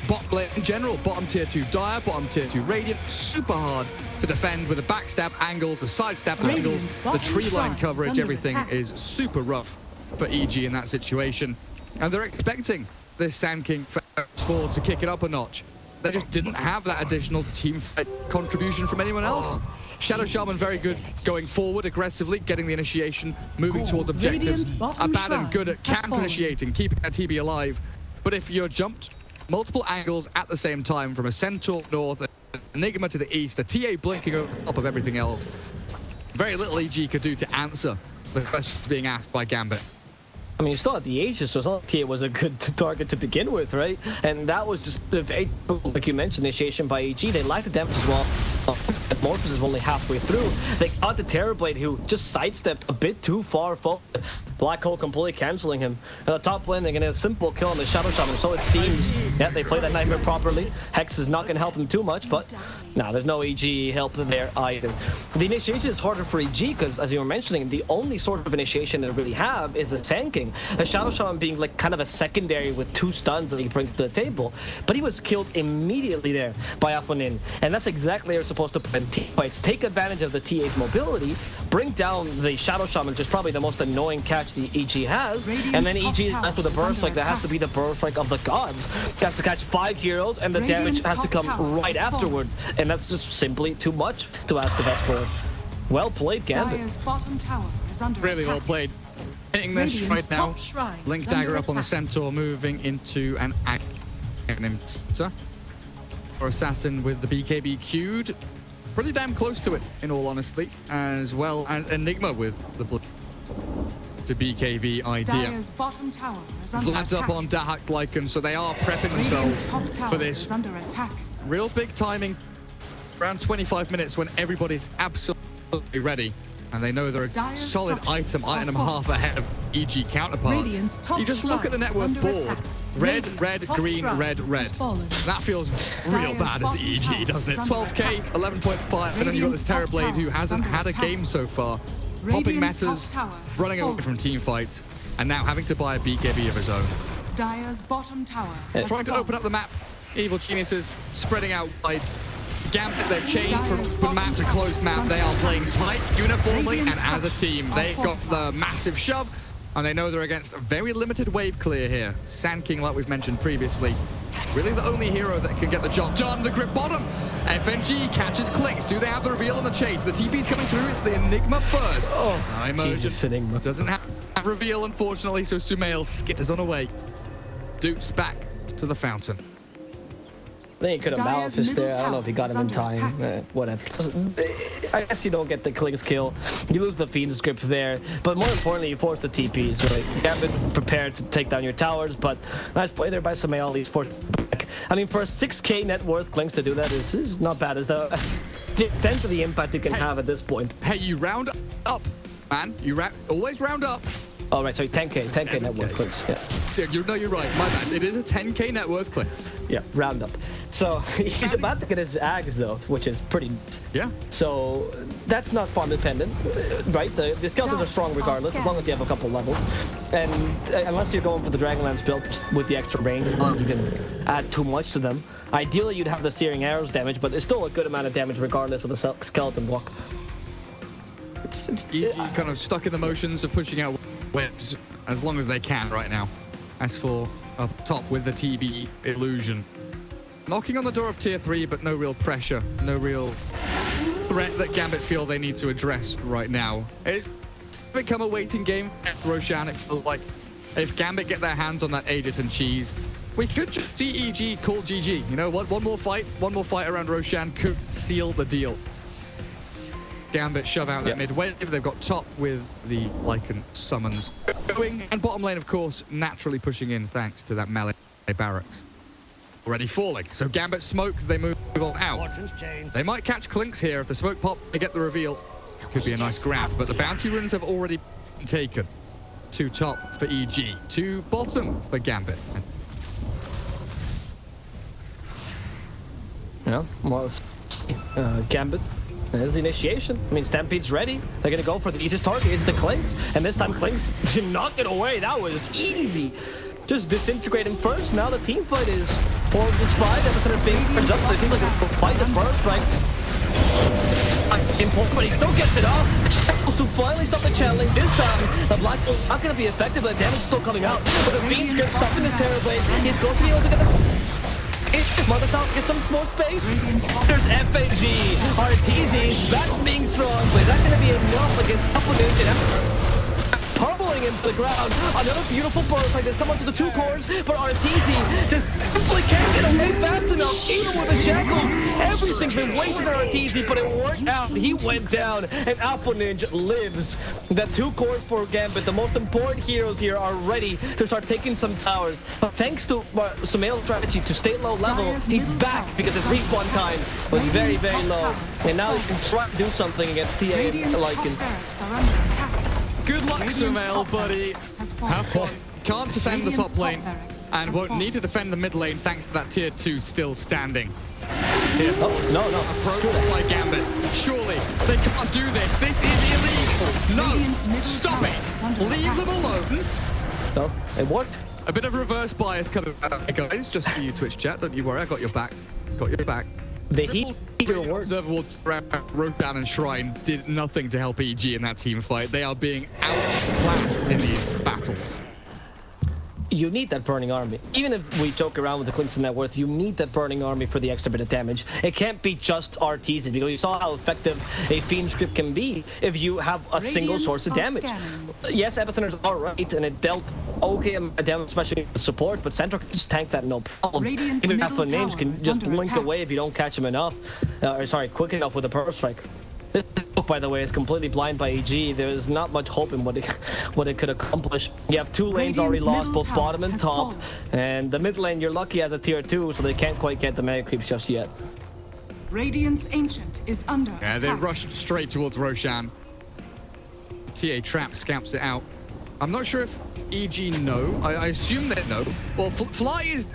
Bot lane in general, bottom tier 2 Dire, bottom tier 2 Radiant, super hard to defend with the backstab angles, the sidestep angles, the tree line coverage, everything is super rough for EG in that situation. And they're expecting this Sand King Phase to kick it up a notch. They just didn't have that additional team fight contribution from anyone else. Shadow Shaman very good going forward aggressively, getting the initiation, moving towards objectives. Abaddon good at camp initiating, keeping that TB alive. But if you're jumped multiple angles at the same time from a Centaur north, Enigma to the east, a TA blinking over top of everything else, very little EG could do to answer the questions being asked by Gambit. I mean, you still had the Aegis, so it's not like TA was a good target to begin with, right? And that was just, like you mentioned, initiation by EG. They lacked the damage as well. Morpheus is only halfway through. They got the Terrorblade, who just sidestepped a bit too far forward. Black Hole completely canceling him. And the top lane, they're going to get a simple kill on the Shadow Shaman, so it seems. Yeah, they play that Nightmare properly. Hex is not going to help them too much, but no, there's no EG help there either. The initiation is harder for EG because, as you were mentioning, the only sort of initiation they really have is the Sand King. The Shadow Shaman being like kind of a secondary with 2 stuns that he brings to the table, but he was killed immediately there by Afonin, and that's exactly how you're supposed to prevent team fights. Take advantage of the TA's mobility, bring down the Shadow Shaman, which is probably the most annoying catch the EG has, and then EG is left with a burst strike that has to be the burst strike of the gods. Has to catch 5 heroes, and the damage has to come right afterwards, and that's just simply too much to ask of S4. Well played, Gambit. Really well played. Hitting this right now. Link dagger up on the Centaur, moving into an Agnimter. Or Assassin with the BKB queued. Pretty damn close to it, in all honesty, as well as Enigma with the blue to BKB idea. Vlad's up on Dahak Lycan, so they are prepping themselves for this. Real big timing, around 25 minutes when everybody's absolutely ready. And they know they're a solid item and a half ahead of EG counterparts. You just look at the net worth board. Red, red, green, red, red. That feels real bad as EG, doesn't it? 12k, 11.5, and then you've got this Terrorblade who hasn't had a game so far. Popping metas, running away from team fights, and now having to buy a BKB of his own. Trying to open up the map. Evil Geniuses spreading out wide. Gambit, they've changed from map to closed map. They are playing tight, uniformly, and as a team. They've got the massive shove, and they know they're against a very limited wave clear here. Sand King, like we've mentioned previously, really the only hero that can get the job done. The grip bottom. FNG catches Clinks. Do they have the reveal on the chase? The TP's coming through. It's the Enigma first. Oh, Jesus, Enigma. Doesn't have reveal, unfortunately, so Sumail skitters on away. Dukes back to the fountain. I think he could have Malphus there. I don't know if he got him in time. Whatever. I guess you don't get the Clinks kill. You lose the Fiend's grip there. But more importantly, you force the TPs. Right? You haven't been prepared to take down your towers, but nice play there by Sumail. He's forced back. I mean, for a 6k net worth Clinks to do that is not bad. Is the extent of the impact you can have at this point. Hey, you round up, man. You always round up. Oh, right, sorry, 10k net worth Clinks. Yeah. So you're right, my bad. It is a 10k net worth Clinks. Yeah, round up. So he's about to get his Ags though, which is pretty nice. Yeah. So that's not farm dependent, right? The skeletons are strong regardless, as long as you have a couple levels. And unless you're going for the Dragonlance build with the extra range, you can add too much to them. Ideally, you'd have the Searing Arrows damage, but it's still a good amount of damage regardless with the skeleton block. It's EG kind of stuck in the motions of pushing out webs as long as they can right now. As for up top with the TB illusion. Knocking on the door of tier 3, but no real pressure, no real threat that Gambit feel they need to address right now. It's become a waiting game. Roshan, it feels like if Gambit get their hands on that Aegis and cheese, we could just see EG call GG. You know, one more fight around Roshan could seal the deal. Gambit shove out that mid wave. They've got top with the Lycan summons going, and bottom lane, of course, naturally pushing in thanks to that melee barracks. Already falling. So Gambit smoked, they move on out. They might catch Clinks here if the smoke pop, they get the reveal. Could be a nice grab, but the bounty runes have already been taken. 2 top for EG, 2 bottom for Gambit. Yeah, well, Gambit. There's the initiation. I mean, Stampede's ready. They're gonna go for the easiest target. It's the Clinks, and this time Clinks did not get away. That was easy. Just disintegrate him first. Now the team fight is 4 vs 5. Epicenter being turns up. It seems like a fight at first, right? Important, but he still gets it off. To finally stop the channeling. This time, the Black Bull's not going to be effective, but the damage is still coming out. But the Fiend's Grip stuck in this Terrorblade. He's going to be able to get this. Motherfucker, get some more space. There's FAG. Arteezy back being strong, but is that going to be enough against opponents? Pummeling him to the ground. Another beautiful burst like this. Come onto the 2 cores, but Arteezy just simply can't get away fast enough. Even with the shackles, everything's been wasted on Arteezy, but it worked out. He went down, and Alpha Ninja lives. The 2 cores for Gambit, the most important heroes here, are ready to start taking some towers. But thanks to Sumail's strategy to stay low level, he's back because his respawn time was very, very low. And now he can try to do something against TA and Lycan. Good luck, Sumail, buddy. Have fun. Can't defend the top lane, and won't need to defend the mid lane thanks to that tier 2 still standing. Tier 4. No. Approached by Gambit. Surely they can't do this. This is illegal. No, stop it. Leave them alone. No, it worked. A bit of reverse bias coming out, guys. Just for you, Twitch chat. Don't you worry. I got your back. Got your back. The heat Observable Roshan and Shrine did nothing to help EG in that team fight. They are being outclassed in these battles. You need that burning army. Even if we joke around with the Clinks and net worth, you need that burning army for the extra bit of damage. It can't be just Arteezy, because you saw how effective a Fiend script can be if you have a single source of damage. Yes, Epicenter's alright, and it dealt okay damage, especially with support, but Central can just tank that no problem. Even Alpha Names can just blink away if you don't catch him enough. Quick enough with a Purse Strike. This book, by the way, is completely blind by EG. There's not much hope in what it could accomplish. You have 2 lanes already lost, both bottom and top. And the mid lane, you're lucky as a tier 2, so they can't quite get the mega creeps just yet. Radiant's Ancient is under attack. They rushed straight towards Roshan. TA Trap scamps it out. I'm not sure if EG know. I assume they know. Well, Fly is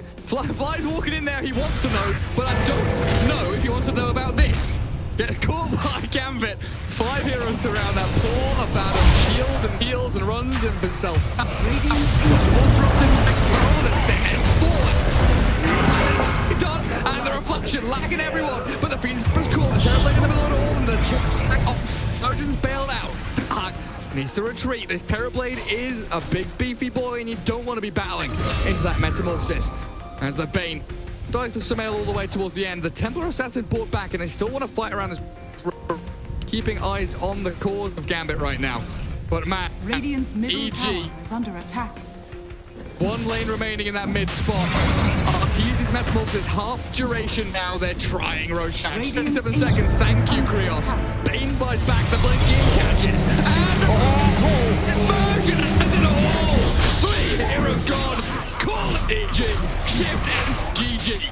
walking in there. He wants to know, but I don't know if he wants to know about this. Gets caught by Gambit. 5 heroes surround that poor Abaddon. Shields and heals and runs himself. So one dropped in next roll and it's fallen. Done. And the reflection lagging everyone. But the Fiend was caught. The Terrorblade in the middle of it all, and the Urgent's bailed out. Needs to retreat. This Terrorblade is a big beefy boy, and you don't want to be battling into that metamorphosis. As the Bane dives to Sumail all the way towards the end. The Templar Assassin brought back, and they still want to fight around this, keeping eyes on the cause of Gambit right now. But man, Radiant's middle EG tower is under attack. 1 lane remaining in that mid spot. Arteezy's metamorphosis half duration now. They're trying Roshan. 27 seconds. Thank you, Krios. Bane buys back the blinking catches. And immersion has it all. 3 heroes gone. Call it EG. Shift ends GG.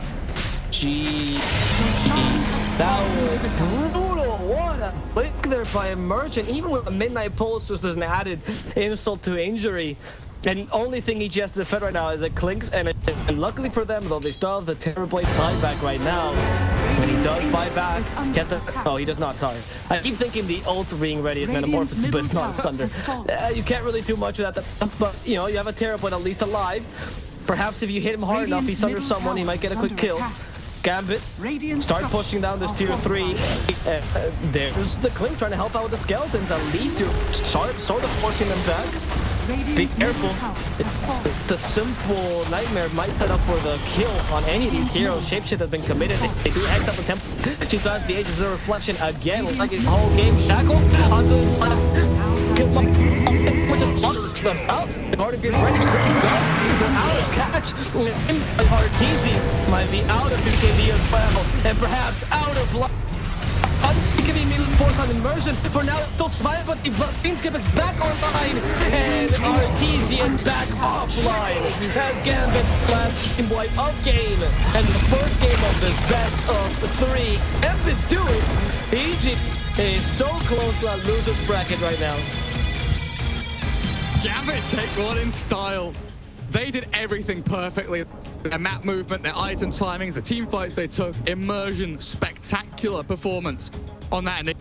That was brutal. What a blink there by Emergent. Even with a Midnight Pulse, was an added insult to injury. And the only thing EG has to defend right now is a Clinks, and luckily for them, though, they still have the Terrorblade buyback right now. When he does buy back, oh, he does not, sorry. I keep thinking the ult being ready is Metamorphosis, but it's not Sunder. You can't really do much of that, but, you know, you have a Terrorblade at least alive. Perhaps if you hit him hard enough, he's under someone, he might get a quick kill. Gambit, start pushing down this tier 3. There's the Clink trying to help out with the skeletons. At least you're sort of forcing them back. Be careful. It's the simple nightmare might set up for the kill on any of these heroes. Shapeshift has been committed. They do hex up the temple. She does the Age of the Reflection again. Looks like his whole game shackles onto the just blocks them out. In order to get ready to They're out of catch. RTZ might be out of BKB as well, and perhaps out of luck. BKB immediately forced on immersion. For now, still survive, but the Fiendskip is back online, and RTZ is back offline. As Gambit last team wipe of game, and the first game of this best of 3. Gambit do it. EG is so close to that loser's bracket right now. Gambit take one in style. They did everything perfectly. Their map movement, their item timings, the team fights they took, immersion, spectacular performance on that.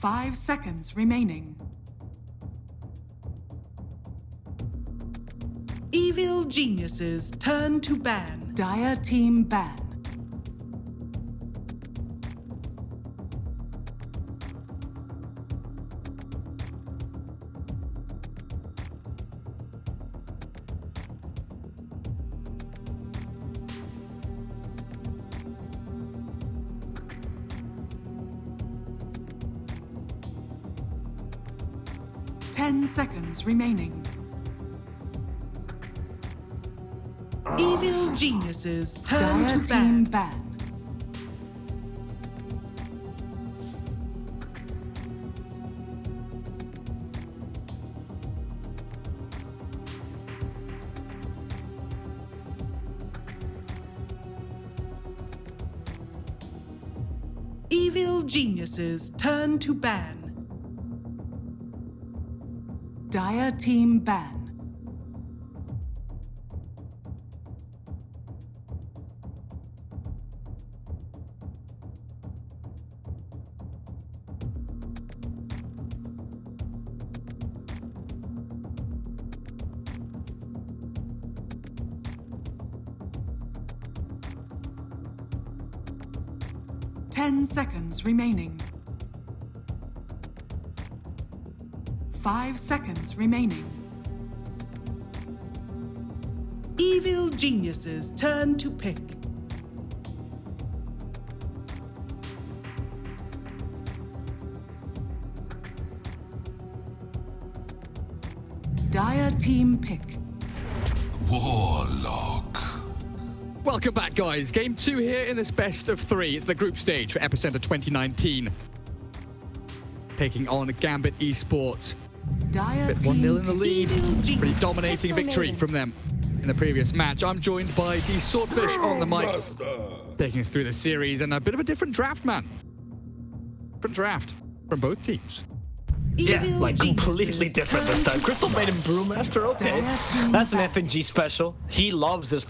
5 seconds remaining. Evil geniuses turn to ban. Dire team ban. Ten seconds remaining. Evil geniuses turn to team ban. Evil geniuses turn to ban. Dire team ban. Ten seconds remaining. 5 seconds remaining. Evil geniuses turn to pick. Dire team pick. Warlock. Welcome back, guys. Game 2 here in this best of 3. It's the group stage for EPICENTER 2019. Taking on Gambit Esports. Dire 1-0 in the lead. Evil Pretty genius. dominating victory from them in the previous match. I'm joined by D Swordfish on the mic, taking us through the series, and a bit of a different draft, man. Different draft from both teams. Yeah, Evil like completely geniuses different this turn time. to Crystal pick. Maiden Brewmaster, okay. Dire team That's an ban. FNG special. He loves this,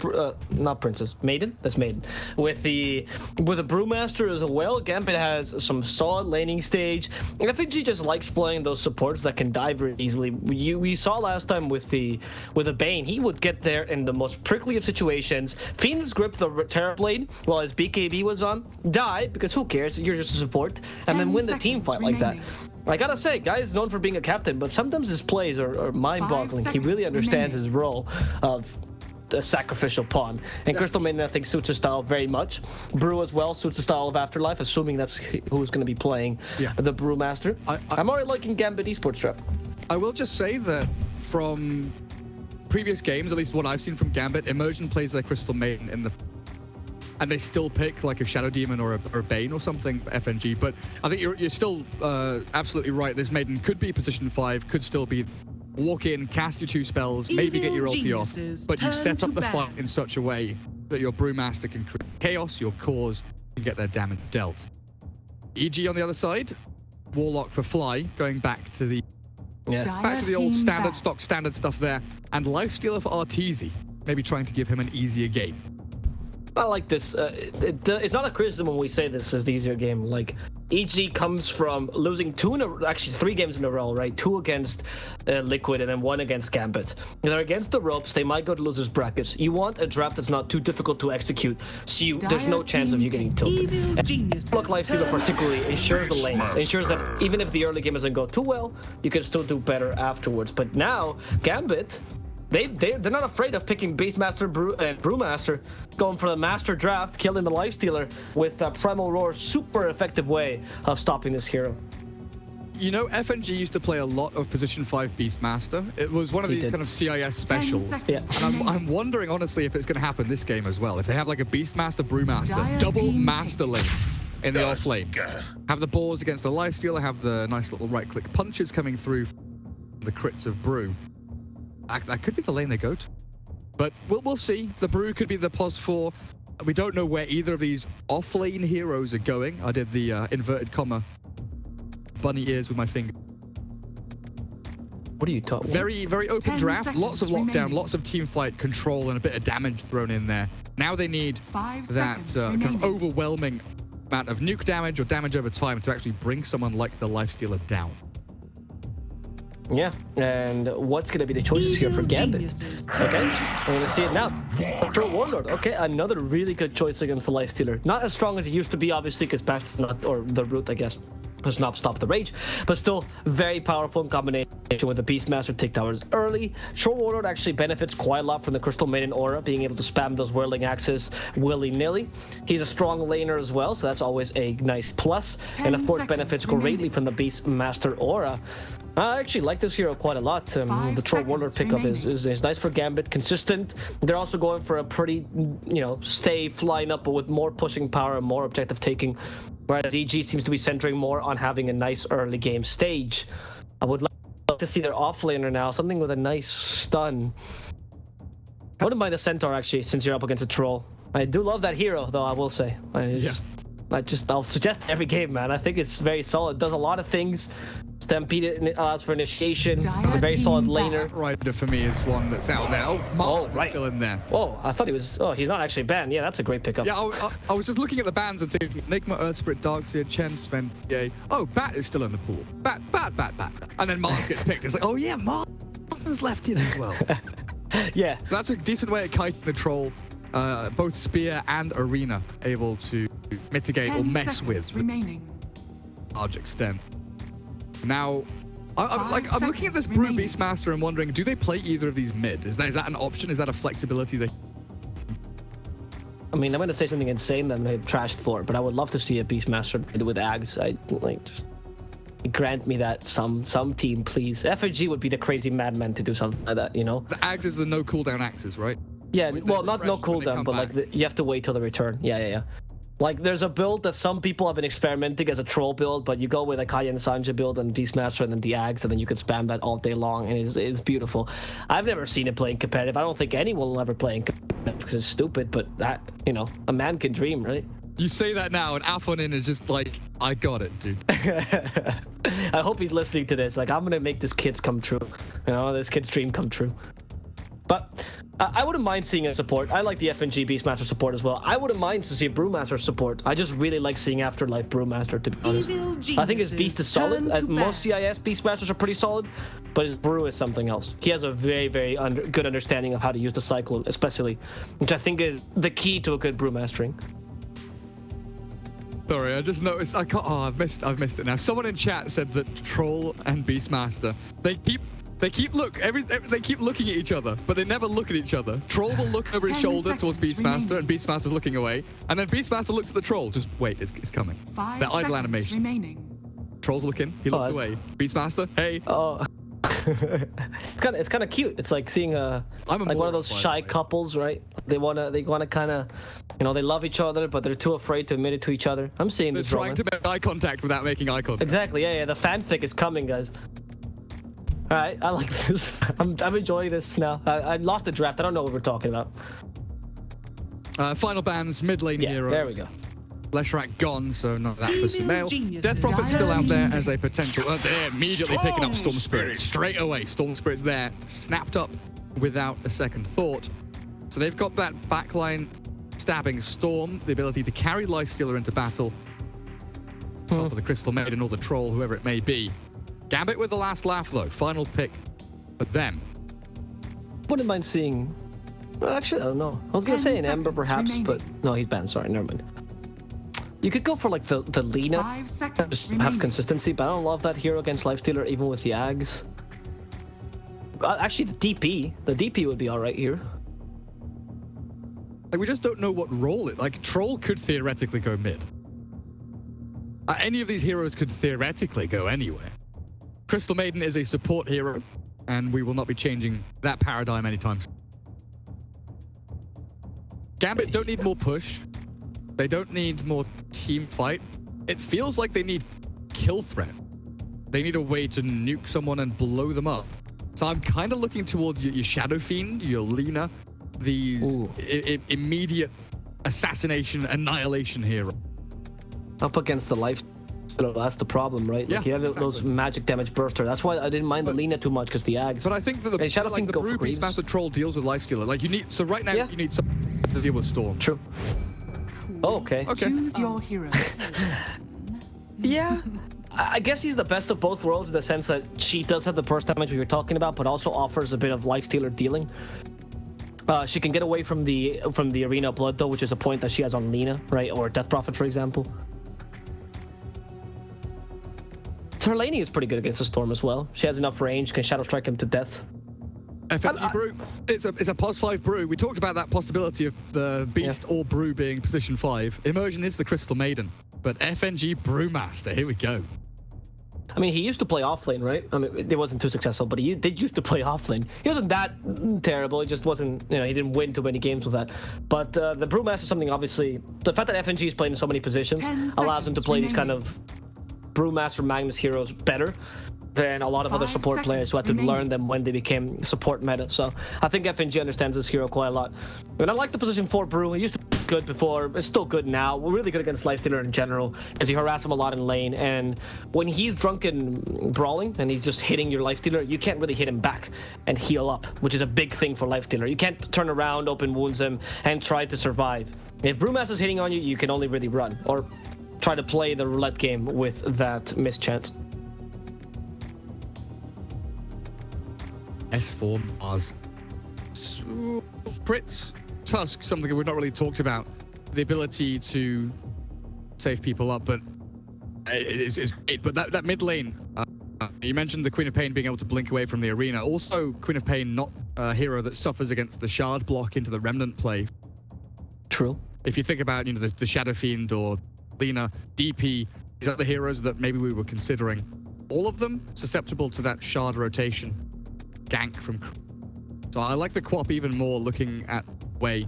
not Princess, Maiden? That's Maiden. With the Brewmaster as well, Gambit has some solid laning stage. And FNG just likes playing those supports that can die very easily. We saw last time with the Bane, he would get there in the most prickly of situations. Fiends grip the Terra Blade while his BKB was on, die, because who cares, you're just a support, and then 10 win the team seconds fight like that. remaining. I gotta say, guy is known for being a captain, but sometimes his plays are mind-boggling. He really seconds understands remaining. his role of a sacrificial pawn. And Crystal Maiden, I think, suits his style very much. Brew as well suits the style of Afterlife, assuming that's who's going to be playing the Brewmaster. I'm already liking Gambit Esports Trap. I will just say that from previous games, at least what I've seen from Gambit, Immersion plays their Crystal Maiden in the... And they still pick like a Shadow Demon or a Bane or something for FNG. But I think you're still absolutely right. This Maiden could be position 5, could still be walk in, cast your 2 spells, maybe get your ulti off. But you set up the fight in such a way that your Brewmaster can create chaos, your cores can get their damage dealt. EG on the other side, Warlock for Fly, going back to the old standard stock standard stuff there, and Lifestealer for Arteezy, maybe trying to give him an easier game. I like this. It's not a criticism when we say this is the easier game. Like, EG comes from losing 3 games in a row, right? 2 against Liquid and then 1 against Gambit. They're against the ropes. They might go to losers brackets. You want a draft that's not too difficult to execute, so there's no chance of you getting tilted. Look, Lifestealer particularly ensures the lanes, ensures that even if the early game doesn't go too well, you can still do better afterwards. But now, Gambit, they're not afraid of picking Beastmaster and Brewmaster, going for the Master Draft, killing the Lifestealer with Primal Roar, super effective way of stopping this hero. You know, FNG used to play a lot of position 5 Beastmaster. It was one of these kind of CIS specials. Yeah. And I'm wondering, honestly, if it's going to happen this game as well. If they have like a Beastmaster, Brewmaster, double Master lane in the off lane. Have the balls against the Lifestealer, have the nice little right-click punches coming through the crits of Brew. That could be the lane they go to. But we'll see. The Brew could be the pos 4. We don't know where either of these off-lane heroes are going. I did the inverted comma bunny ears with my finger. What are you talking about? Very, very open draft. Lots of lockdown, remaining. lots of team fight control, and a bit of damage thrown in there. Now they need 5 that seconds kind of remaining. overwhelming amount of nuke damage or damage over time to actually bring someone like the Lifestealer down. Yeah, and what's going to be the choices here for Gambit? Okay, I'm going to see it now. Patrol Warlord. Okay, another really good choice against the Lifestealer. Not as strong as he used to be, obviously, because Bash does not, or the Root, I guess, does not stop the rage, but still very powerful in combination with the Beastmaster take towers early. Patrol Warlord actually benefits quite a lot from the Crystal Maiden aura, being able to spam those whirling axes willy-nilly. He's a strong laner as well, so that's always a nice plus. And of course, benefits greatly from the Beastmaster aura. I actually like this hero quite a lot. The Troll Warlord pickup is nice for Gambit, consistent. They're also going for a pretty, you know, safe lineup, but with more pushing power and more objective taking. Whereas EG seems to be centering more on having a nice early game stage. I would like to see their offlaner now, something with a nice stun. I wouldn't mind the Centaur actually, since you're up against a Troll. I do love that hero, though, I will say. I'll suggest every game, man. I think it's very solid. Does a lot of things. Stampede allows for initiation. A very solid laner. Rider for me is one that's out there. Oh, right. Still in there. Oh, I thought he was. Oh, he's not actually banned. Yeah, that's a great pickup. Yeah, I was just looking at the bans and thinking Enigma, Earthspirit, Darkseer, Chen, Sven, Yay. Oh, Bat is still in the pool. Bat. And then Mars gets picked. It's like, oh yeah, Mars is left in as well. Yeah. That's a decent way of kiting the Troll. Both Spear and Arena able to mitigate or mess with large extent. Now, I'm looking at this Brew Beastmaster and wondering, do they play either of these mid? Is that an option? Is that a flexibility they... I mean, I'm going to say something insane that I'm trashed for, but I would love to see a Beastmaster with Ags. Just grant me that some team, please. FNG would be the crazy madman to do something like that, you know? The Ags is the no cooldown axes, right? Yeah, well, not no cooldown, but like you have to wait till the return. Yeah. Like, there's a build that some people have been experimenting as a troll build, but you go with a Kaya and Sanja build and Beastmaster and then the Ags, and then you can spam that all day long, and it's beautiful. I've never seen it playing competitive. I don't think anyone will ever play in competitive because it's stupid, but that, you know, a man can dream, right? You say that now, and Afonin is just like, I got it, dude. I hope he's listening to this. Like, I'm gonna make this kid's come true. You know, this kid's dream come true. But I wouldn't mind seeing a support. I like the FNG Beastmaster support as well. I wouldn't mind to see a Brewmaster support. I just really like seeing Afterlife Brewmaster, to be honest. I think his Beast is solid. Most CIS Beastmasters are pretty solid, but his Brew is something else. He has a very, very good understanding of how to use the Cyclone, especially, which I think is the key to a good Brewmastering. Sorry, I just noticed. I've missed it now. Someone in chat said that Troll and Beastmaster, they keep looking at each other, but they never look at each other. Troll will look over his shoulder towards Beastmaster, and Beastmaster's looking away. And then Beastmaster looks at the Troll. Just wait, it's coming. That idle animation. Troll's looking. He looks away. Beastmaster, hey. Oh. it's kind of cute. It's like seeing like one of those shy couples, right? They wanna kind of, you know, they love each other, but they're too afraid to admit it to each other. I'm seeing this. They're trying to make eye contact without making eye contact. Exactly. Yeah. The fanfic is coming, guys. All right, I like this. I'm enjoying this now. I lost the draft. I don't know what we're talking about. Final bans, mid lane heroes. There we go. Leshrac gone, so not that for Sumail. Death Prophet's still out there as a potential. They're immediately picking up Storm Spirit. Straight away, Storm Spirit's there, snapped up without a second thought. So they've got that backline stabbing Storm, the ability to carry Lifestealer into battle. Top of the Crystal Maiden or the Troll, whoever it may be. Gambit with the last laugh, though. Final pick for them. Wouldn't mind seeing... Well, actually, I don't know. I was going to say an Ember, perhaps, but... No, he's banned. Sorry, never mind. You could go for, like, the Lina. Just have consistency, but I don't love that hero against Lifestealer, even with the Ags. Actually, the DP. The DP would be all right here. Like, we just don't know what role it... Like, Troll could theoretically go mid. Any of these heroes could theoretically go anywhere. Crystal Maiden is a support hero, and we will not be changing that paradigm anytime soon. Gambit don't need more push. They don't need more team fight. It feels like they need kill threat. They need a way to nuke someone and blow them up. So I'm kind of looking towards your Shadow Fiend, your Lina, these immediate assassination, annihilation hero. Up against the life. That's the problem, right? Yeah, like you have those magic damage burster. That's why I didn't mind the Lina too much, because the Ags. But I think that the Brew Beastmaster Troll deals with Lifestealer. Like, you need... So right now, you need some to deal with Storm. True. Oh, okay. Choose your hero. Yeah. I guess he's the best of both worlds in the sense that she does have the burst damage we were talking about, but also offers a bit of lifestealer dealing. She can get away from the arena blood though, which is a point that she has on Lina, right? Or Death Prophet, for example. Her laning is pretty good against the Storm as well. She has enough range, can Shadow Strike him to death. FNG Brew, it's a pos 5 Brew. We talked about that possibility of the Beast or Brew being position 5. Immersion is the Crystal Maiden, but FNG Brewmaster, here we go. I mean, he used to play offlane, right? I mean, it wasn't too successful, but he did used to play offlane. He wasn't that terrible. He just wasn't, you know, he didn't win too many games with that. But the Brewmaster is something, obviously, the fact that FNG is playing in so many positions allows him to play these kind of Brewmaster Magnus heroes better than a lot of other support players who had to learn them when they became support meta. So I think FNG understands this hero quite a lot. And I like the position 4 Brew. He used to be good before. It's still good now. We're really good against Lifestealer in general because you harass him a lot in lane. And when he's drunken brawling and he's just hitting your Lifestealer, you can't really hit him back and heal up, which is a big thing for Lifestealer. You can't turn around, open wounds him, and try to survive. If Brewmaster's hitting on you, you can only really run or try to play the roulette game with that mischance. S4 Mars. Pritz, Tusk, something we've not really talked about. The ability to save people up, but it's great. But that mid lane, you mentioned the Queen of Pain being able to blink away from the arena. Also, Queen of Pain, not a hero that suffers against the shard block into the Remnant play. True. If you think about, you know, the Shadow Fiend or Lina, DP, these are the heroes that maybe we were considering. All of them susceptible to that shard rotation gank from. So I like the co-op even more, looking at the way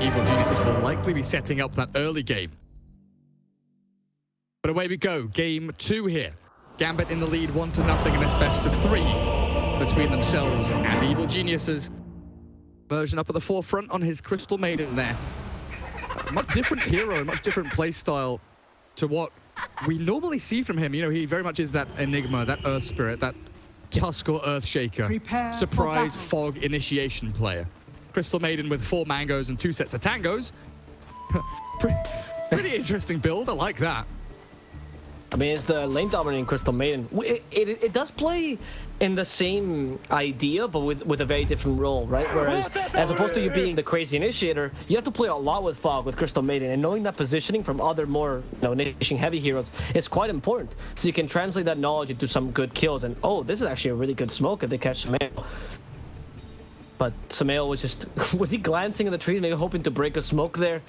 Evil Geniuses will likely be setting up that early game. But away we go, game 2 here. Gambit in the lead, 1-0 in this best of 3 between themselves and Evil Geniuses. Version up at the forefront on his Crystal Maiden there. A much different hero, a much different play style to what we normally see from him. You know, he very much is that Enigma, that Earth Spirit, that Tusk or Earthshaker, surprise fog initiation player. Crystal Maiden with 4 mangoes and 2 sets of tangos. Pretty interesting build, I like that. I mean, it's the lane dominating Crystal Maiden. It does play in the same idea, but with a very different role, right? Whereas, as opposed to you being the crazy initiator, you have to play a lot with Fog, with Crystal Maiden, and knowing that positioning from other more, you know, initiation heavy heroes is quite important. So you can translate that knowledge into some good kills. And oh, this is actually a really good smoke if they catch Samael. But Samael was just, was he glancing in the tree, maybe hoping to break a smoke there?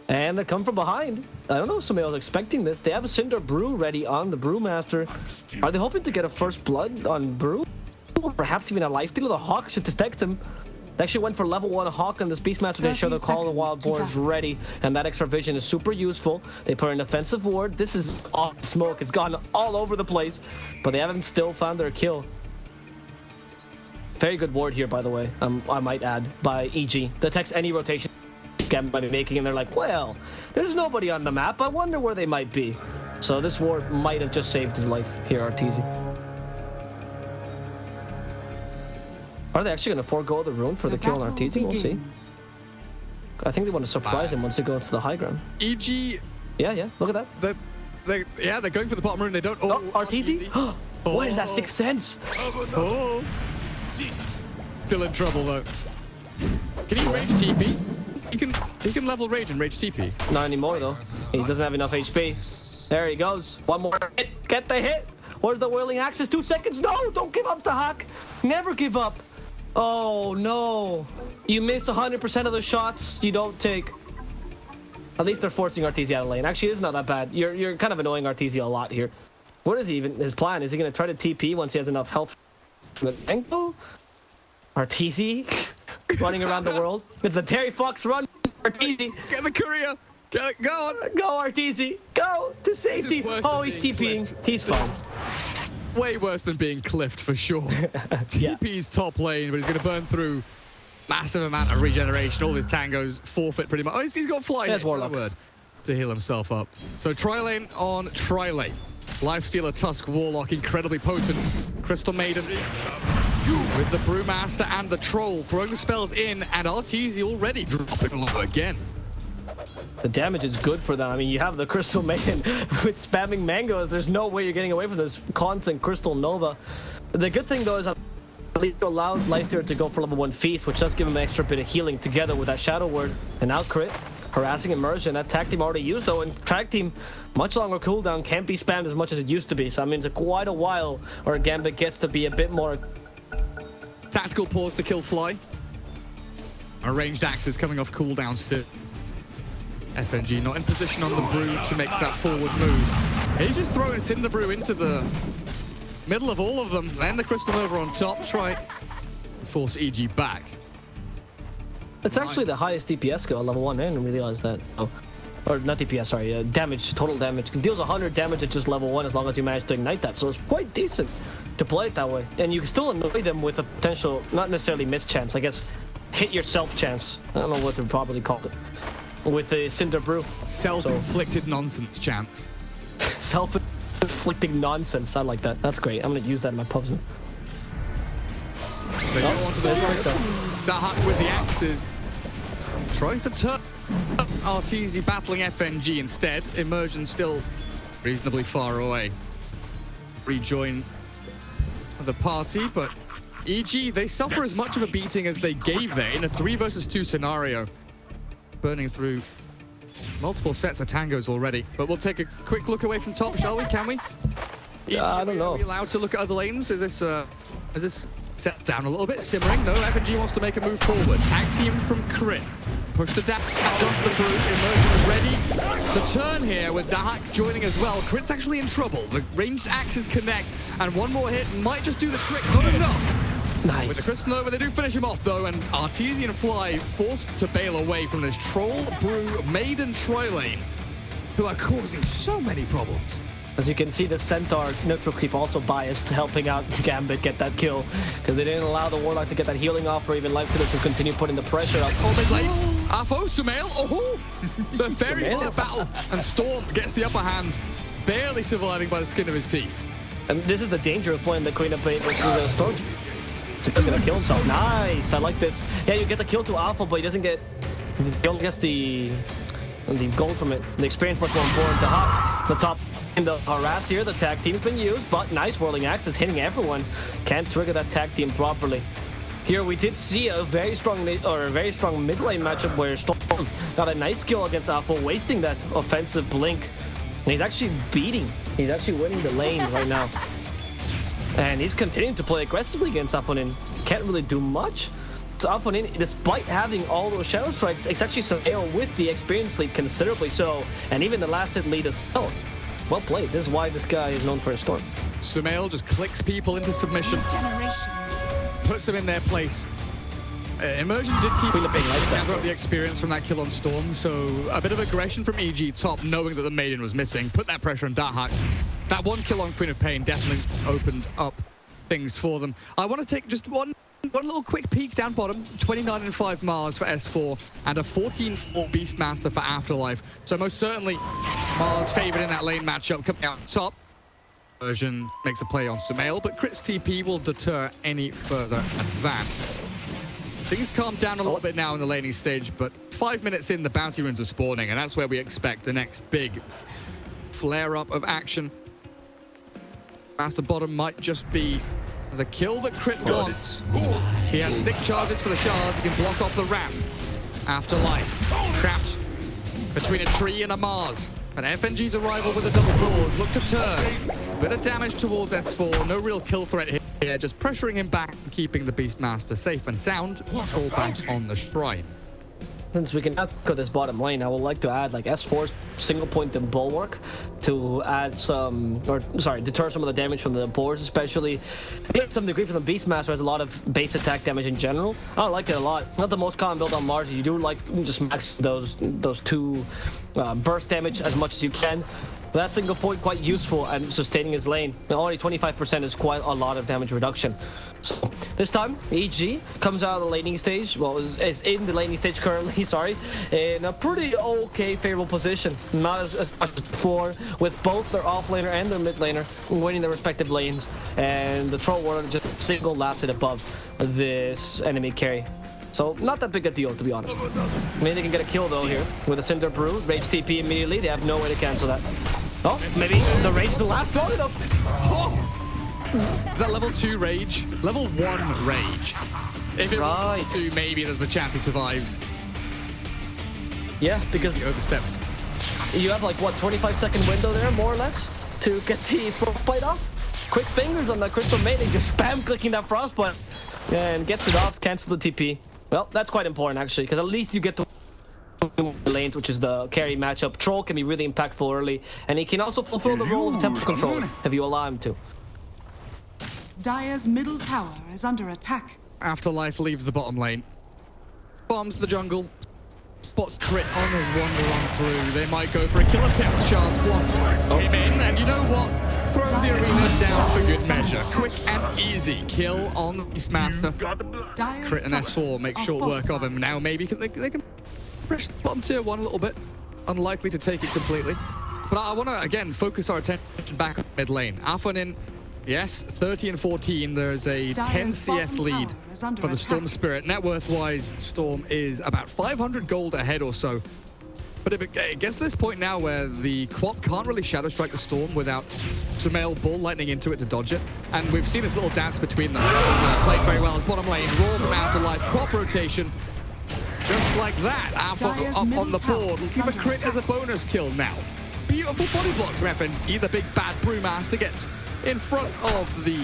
And they come from behind. I don't know if Samael's expecting this. They have a Cinder Brew ready on the Brewmaster. Are they hoping to get a first blood on Brew? Or perhaps even a Lifestealer? The Hawk should detect him. They actually went for level 1 Hawk on this Beastmaster to show the Call of the Wild Boar is ready. And that extra vision is super useful. They put an offensive ward. This is all smoke. It's gone all over the place. But they haven't still found their kill. Very good ward here, by the way. I might add, by EG. Detects any rotation Gambit might be making, and they're like, well, there's nobody on the map. I wonder where they might be. So this ward might have just saved his life here, Arteezy. Are they actually going to forego the rune for the kill on Arteezy? We'll see. I think they want to surprise him once they go into the high ground. EG. Yeah, look at that. They're going for the bottom rune. They don't. Oh, Arteezy? What is that, 6th sense? Oh. Still in trouble though. Can he rage TP? He can level rage and rage TP. Not anymore though. He doesn't have enough HP. There he goes. One more hit. Get the hit. Where's the whirling axis? 2 seconds. No, don't give up the hack. Never give up. Oh no. You miss 100% of the shots you don't take. At least they're forcing Arteezy out of lane. Actually, it's not that bad. You're kind of annoying Arteezy a lot here. What is his plan? Is he going to try to TP once he has enough health? Ankle? Arteezy running around the world. It's the Terry Fox run. Arteezy. Get the courier. Go on. Go, Arteezy. Go to safety. Oh, he's TPing. He's fine. Way worse than being cliffed for sure. TP's top lane, but he's going to burn through massive amount of regeneration. All his tangos forfeit pretty much. Oh, he's got fly. There's Warlock. Word to heal himself up. So tri-lane on tri-lane. Lifestealer, Tusk, Warlock, incredibly potent. Crystal Maiden with the Brewmaster and the Troll throwing the spells in, and Arteezy already dropping low again. the damage is good for them. I mean, you have the Crystal Maiden with spamming mangoes. There's no way you're getting away from this constant Crystal Nova. The good thing though is that you allow Lifesteer to go for level 1 Feast, which does give him an extra bit of healing together with that Shadow Word. And now crit, harassing Immersion. That tag team already used though, and tag team, much longer cooldown, can't be spammed as much as it used to be. So that means quite a while where Gambit gets to be a bit more. Tactical pause to kill Fly. A ranged axe is coming off cooldown still. FNG not in position on the Brew to make that forward move. He's just throwing Cinder Brew into the middle of all of them. Then the Crystal Nova on top. Try to force EG back. It's actually the highest DPS skill at level 1. I didn't realize that. Oh. Or not DPS, sorry, damage, total damage. Because it deals 100 damage at just level 1 as long as you manage to ignite that. So it's quite decent to play it that way. And you can still annoy them with a potential, not necessarily miss chance, I guess, hit yourself chance. I don't know what to properly call it. With the Cinder Brew. Self-inflicted nonsense chance. Self-inflicting nonsense. I like that. That's great. I'm going to use that in my pubs now. They go onto the Dahak with the axes. Tries to turn Arteezy battling FNG instead. Immersion still reasonably far away. Rejoin the party, but EG, they suffer as much of a beating as they gave there in a 3 versus 2 scenario. Burning through multiple sets of tangos already. But we'll take a quick look away from top, shall we? Can we? EG, I don't know. Are we allowed to look at other lanes? Is this set down a little bit? Simmering? No, FNG wants to make a move forward. Tag team from Crit. Push the dash off the Brute. Immersion ready to turn here with Dahak joining as well. Crit's actually in trouble. The ranged axes connect, and one more hit might just do the trick. Not enough. Nice. With the Crystal Nova, they do finish him off though, and Arteezy and Fly forced to bail away from this Troll, Brew, Maiden Troy lane, who are causing so many problems. As you can see, the Centaur neutral creep also biased, helping out Gambit get that kill, because they didn't allow the Warlock to get that healing off or even Lifesteer to continue putting the pressure up. Oh, mid lane. Afo, Sumail, oh! The very hard battle, and Storm gets the upper hand, barely surviving by the skin of his teeth. And this is the danger of playing the Queen of Bait versus the Storm. He's gonna kill himself. Nice, I like this. Yeah, you get the kill to Alpha, but he doesn't get. He only gets the gold from it. The experience much more important. The hop, the top, and the harass here. The tag team's been used, but nice whirling axe is hitting everyone. Can't trigger that tag team properly. Here we did see a very strong mid lane matchup where Storm got a nice kill against Alpha, wasting that offensive blink. And he's actually winning the lane right now. And he's continuing to play aggressively against Afonin. Can't really do much. So Afonin, despite having all those Shadow Strikes, it's actually Sumail with the experience lead considerably so. And even the last hit lead as well. Well played. This is why this guy is known for his Storm. Sumail just clicks people into submission. Puts them in their place. Immersion did gather up the experience from that kill on Storm, so a bit of aggression from EG top, knowing that the Maiden was missing. Put that pressure on Dahak. That one kill on Queen of Pain definitely opened up things for them. I want to take just one little quick peek down bottom. 29-5 Mars for S4 and a 14-4 Beastmaster for Afterlife. So most certainly Mars favored in that lane matchup coming out top. Immersion makes a play on Sumail, but Crit's TP will deter any further advance. Things calm down a little bit now in the laning stage, but 5 minutes in, the bounty runes are spawning, and that's where we expect the next big flare-up of action. Master bottom might just be the kill that Crit wants. He has stick charges for the shards. He can block off the ramp. Afterlife, trapped between a tree and a Mars. And FNG's arrival with a double claws. Look to turn. Bit of damage towards S4. No real kill threat here. Just pressuring him back and keeping the Beastmaster safe and sound. All back on the shrine. Since we can echo this bottom lane, I would like to add like S4's single point and bulwark to add some, deter some of the damage from the boars, especially to some degree from the Beastmaster has a lot of base attack damage in general. I like it a lot. Not the most common build on Mars. You do like just max those two burst damage as much as you can. That single point quite useful and sustaining his lane. And already 25% is quite a lot of damage reduction. So this time, EG comes out of the laning stage. Well, is in the laning stage currently, sorry. In a pretty okay favorable position. Not as much as before, with both their off laner and their mid laner winning their respective lanes. And the Troll Warrior just single lasted above this enemy carry. So not that big a deal, to be honest. Maybe they can get a kill though here with a Cinder Brew. Rage TP immediately. They have no way to cancel that. Oh, maybe the Rage is the last long enough. Is that level 2 Rage? Level 1 Rage. If it was level 2, maybe there's the chance he survives. Yeah, because he oversteps. You have like, what, 25-second window there, more or less, to get the Frostbite off? Quick fingers on that Crystal Maiden, just spam clicking that Frostbite. And gets it off, cancel the TP. Well, that's quite important actually, because at least you get to lanes, which is the carry matchup. Troll can be really impactful early, and he can also fulfill the role of tempo control if you allow him to. Dire's middle tower is under attack. Afterlife leaves the bottom lane. Bombs the jungle. Spots crit on his wander on through. They might go for a kill attempt. Shards block him in, and you know what? Throw the arena down for good measure. Quick and easy kill on the Beastmaster. Crit and S4 make short work of him. Now maybe they can push the bottom tier 1 a little bit. Unlikely to take it completely. But I want to, again, focus our attention back on mid lane. Afonin, yes, 30 and 14. There's a 10 CS lead for the Storm Spirit. Net worth-wise, Storm is about 500 gold ahead or so. But if it gets to this point now where the Quap can't really Shadow Strike the Storm without Sumail Bull lightning into it to dodge it. And we've seen this little dance between them. Played very well as bottom lane. Raw from Afterlife. Quap rotation. Just like that. Alpha up on the board. Looking for crit as a bonus kill now. Beautiful body blocks from FNG. The big bad Brewmaster gets in front of the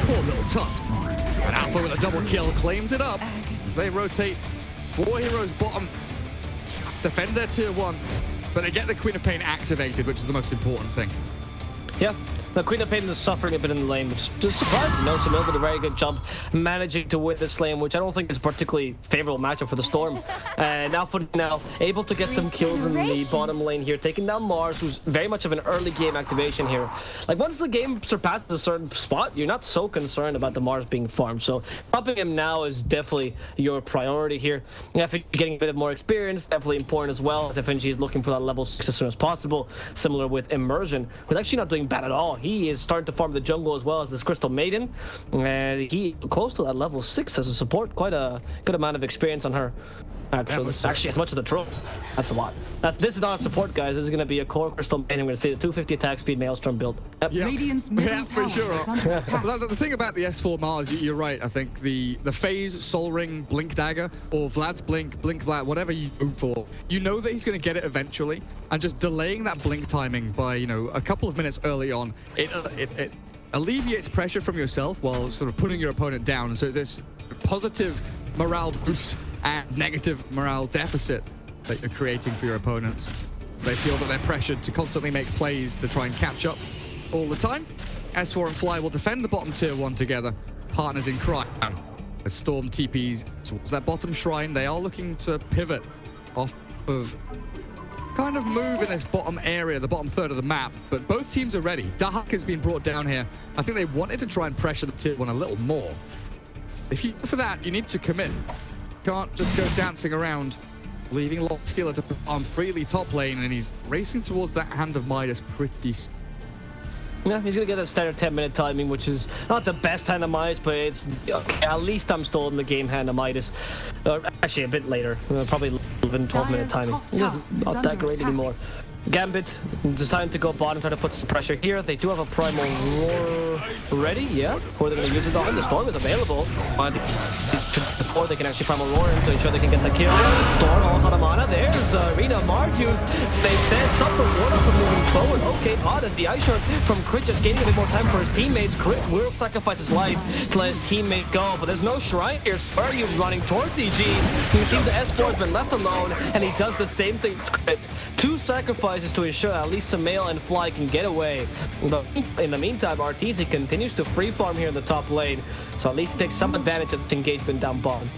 poor little Tusk. And Alpha with a double kill claims it up as they rotate 4 heroes bottom. Defend their tier 1, but they get the Queen of Pain activated, which is the most important thing. Yeah, the Queen of Pain is suffering a bit in the lane, which is surprising. No, Sumail did a very good job managing to win this lane, which I don't think is a particularly favorable matchup for the Storm. And now able to get some kills in the bottom lane here, taking down Mars, who's very much of an early game activation here. Like once the game surpasses a certain spot, you're not so concerned about the Mars being farmed. So popping him now is definitely your priority here. FNG getting a bit of more experience, definitely important as well, as FNG is looking for that level 6 as soon as possible. Similar with Immersion, who's actually not doing bad at all. He is starting to farm the jungle as well as this Crystal Maiden, and he close to that level 6 as a support. Quite a good amount of experience on her. Actually, as much as the Troll. That's a lot. This is not a support, guys. This is going to be a core Crystal Maiden. I'm going to say the 250 attack speed Maelstrom build. Yep. Yeah, Radiant's middle for sure. is under attack. The thing about the S4 Mars, you're right. I think the phase, Soul Ring, Blink Dagger, or Vlad's Blink, Blink Vlad, whatever you go for, you know that he's going to get it eventually, and just delaying that blink timing by a couple of minutes early on, it alleviates pressure from yourself while sort of putting your opponent down. So this positive morale boost and negative morale deficit that you're creating for your opponents. They feel that they're pressured to constantly make plays to try and catch up all the time. S4 and Fly will defend the bottom tier 1 together, partners in crime. As Storm TPs towards that bottom shrine, they are looking to pivot off of kind of move in this bottom area, the bottom third of the map, but both teams are ready. Dahak has been brought down here. I think they wanted to try and pressure the tier 1 a little more. If you for that, you need to commit. Can't just go dancing around, leaving Lockstealer to farm freely top lane, and he's racing towards that Hand of Midas pretty. Yeah, he's gonna get a standard 10-minute timing, which is not the best Hand of Midas, but it's okay. At least I'm still in the game Hand of Midas. Actually, a bit later, probably 12-minute timing. He doesn't not that great anymore. Gambit deciding to go bottom, try to put some pressure here. They do have a Primal Roar ready, yeah. Who are they going to use it on? The Storm is available. Before they can actually Primal Roar in to ensure they can get the kill. Thorn also on mana. There's the Arena Mars used. They stop the water from moving forward. Okay, Pod as the Ice Shard from Crit just gaining a bit more time for his teammates. Crit will sacrifice his life to let his teammate go, but there's no shrine here. So where are you running towards EG? He seems the S4 has been left alone, and he does the same thing to Crit. 2 sacrifices to ensure at least Sumail and Fly can get away. But in the meantime, Arteezy continues to free farm here in the top lane, so at least takes some advantage of this engagement down bottom.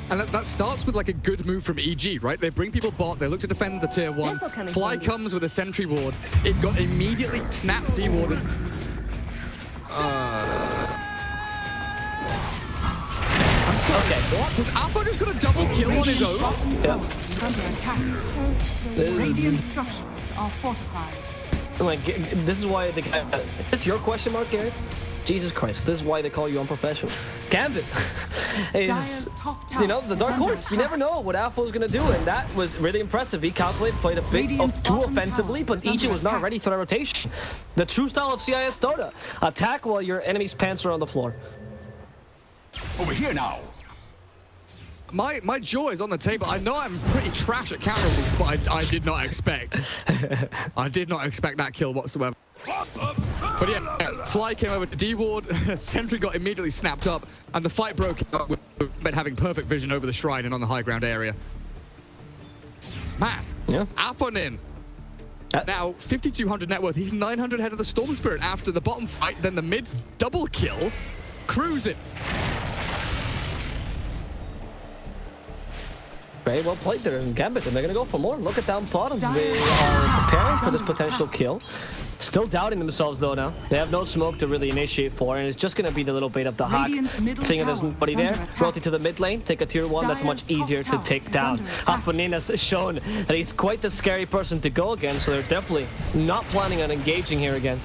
And that starts with like a good move from EG, right? They bring people bot, they look to defend the tier 1. Fly comes with a sentry ward. It got immediately snapped dewarded. I'm sorry, okay. What? Has Alpha just got a double kill on his own? Yeah. Radiant structures are fortified. Like, this is why the guy... Is this your question mark, Garrett? Jesus Christ, this is why they call you unprofessional. Gambit is, you know, the dark horse. You never know what Alpha is going to do, and that was really impressive. He calculated, played a bit of two offensively, but EG was not ready for the rotation. The true style of CIS Dota. Attack while your enemy's pants are on the floor. Over here now. My jaw is on the table. I know I'm pretty trash at counter moves, but I did not expect. I did not expect that kill whatsoever. But yeah, Fly came over to D-Ward, Sentry got immediately snapped up, and the fight broke out with Gambit having perfect vision over the shrine and on the high ground area. Man, yeah. Afonin. Now, 5,200 net worth. He's 900 head of the Storm Spirit after the bottom fight, then the mid double kill. Cruising. Very well played there in Gambit, and they're going to go for more. Look at down bottom. They are preparing for this potential kill. Still doubting themselves, though, now. They have no smoke to really initiate for, and it's just going to be the little bait of the hack. Seeing there's nobody there, rotate to the mid lane, take a tier 1, that's much easier to take down. Afonin has shown that he's quite the scary person to go against, so they're definitely not planning on engaging here again.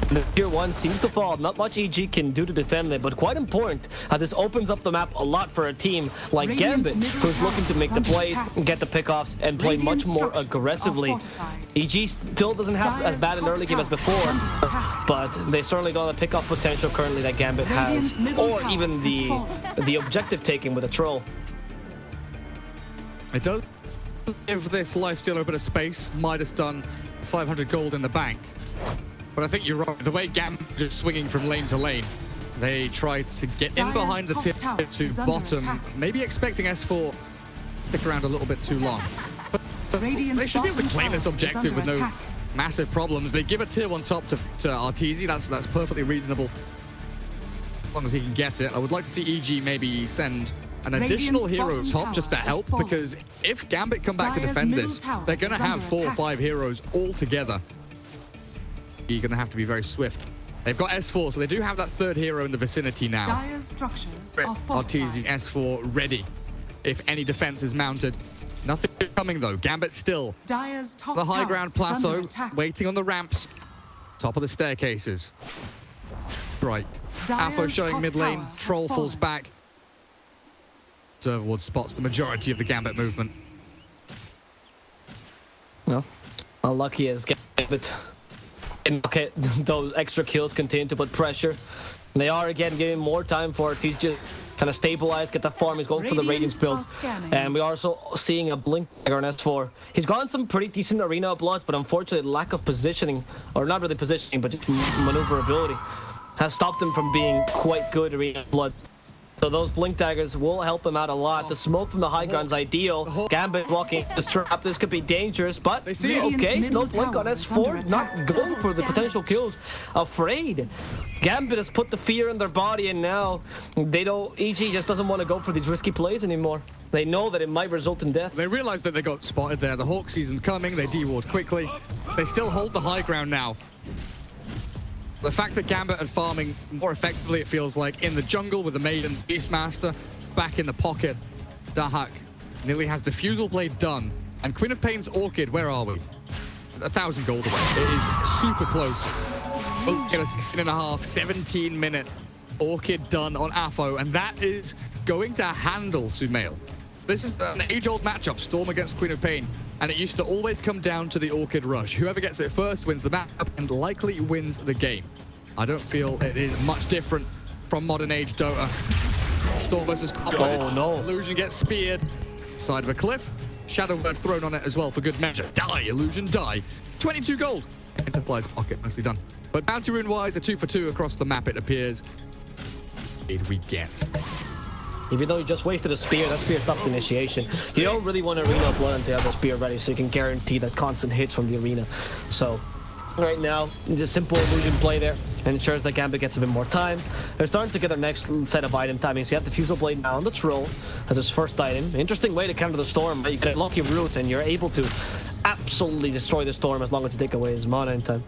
The tier 1 seems to fall. Not much EG can do to defend it, but quite important as this opens up the map a lot for a team like Gambit, who's looking to make the plays, get the pickoffs, and play much more aggressively. EG still doesn't have as bad an early game as before, but they certainly don't have the pickoff potential currently that Gambit has, or even the objective taking with a troll. It does give this lifestealer a bit of space. Midas done 500 gold in the bank. But I think you're right. The way Gambit is just swinging from lane to lane, they tried to get in behind the tier 2 bottom, maybe expecting S4 to stick around a little bit too long. But they should be able to claim this objective with no massive problems. They give a tier 1 top to Arteezy. That's perfectly reasonable as long as he can get it. I would like to see EG maybe send an additional hero top just to help, because if Gambit come back to defend this, they're going to have 4 or 5 heroes all together. You're going to have to be very swift. They've got S4, so they do have that third hero in the vicinity now. Arteezy, S4 ready if any defense is mounted. Nothing coming though. Gambit still the high ground plateau, waiting on the ramps, top of the staircases. Right. Afo showing mid lane. Troll falls back. Serverwood spots the majority of the Gambit movement. No, unlucky as Gambit. Okay, those extra kills continue to put pressure. And they are again giving more time for Arteezy to kind of stabilize, get the farm. He's going for the Radiance build. And we're also seeing a Blink Dagger on S4. He's gotten some pretty decent arena bloods, but unfortunately lack of positioning, or not really positioning, but just maneuverability, has stopped him from being quite good arena blood. So those Blink Daggers will help him out a lot. The smoke from the high ground is ideal. Gambit walking this trap. This could be dangerous, but they see okay, no Blink on S4. Not going for the potential kills. Afraid. Gambit has put the fear in their body, and now they don't. EG just doesn't want to go for these risky plays anymore. They know that it might result in death. They realize that they got spotted there. The Hawk season coming. They de-ward quickly. They still hold the high ground now. The fact that Gambit are farming more effectively, it feels like, in the jungle with the Maiden, Beastmaster, back in the pocket. Dahak nearly has Diffusal Blade done. And Queen of Pain's Orchid, where are we? 1,000 gold away. It is super close. Oh, get a 16.5, 17-minute Orchid done on Afo, and that is going to handle Sumail. This is an age-old matchup, Storm against Queen of Pain, and it used to always come down to the Orchid rush. Whoever gets it first wins the map and likely wins the game. I don't feel it is much different from modern age Dota. Storm versus Oh no. Illusion gets speared. Side of a cliff. Shadow Word thrown on it as well for good measure. Die, Illusion, die. 22 gold. Enterprise pocket, nicely done. But bounty rune-wise, a 2 for 2 across the map, it appears. Did we get? Even though you just wasted a spear, that spear stops initiation. You don't really want arena blood until you have the spear ready, so you can guarantee that constant hits from the arena. So right now, just simple illusion play there, and ensures that Gambit gets a bit more time. They're starting to get their next set of item timing. So you have the Fusel Blade now on the Troll as his first item. Interesting way to counter the Storm, but you can unlock your root and you're able to absolutely destroy the Storm as long as you take away his mana in time.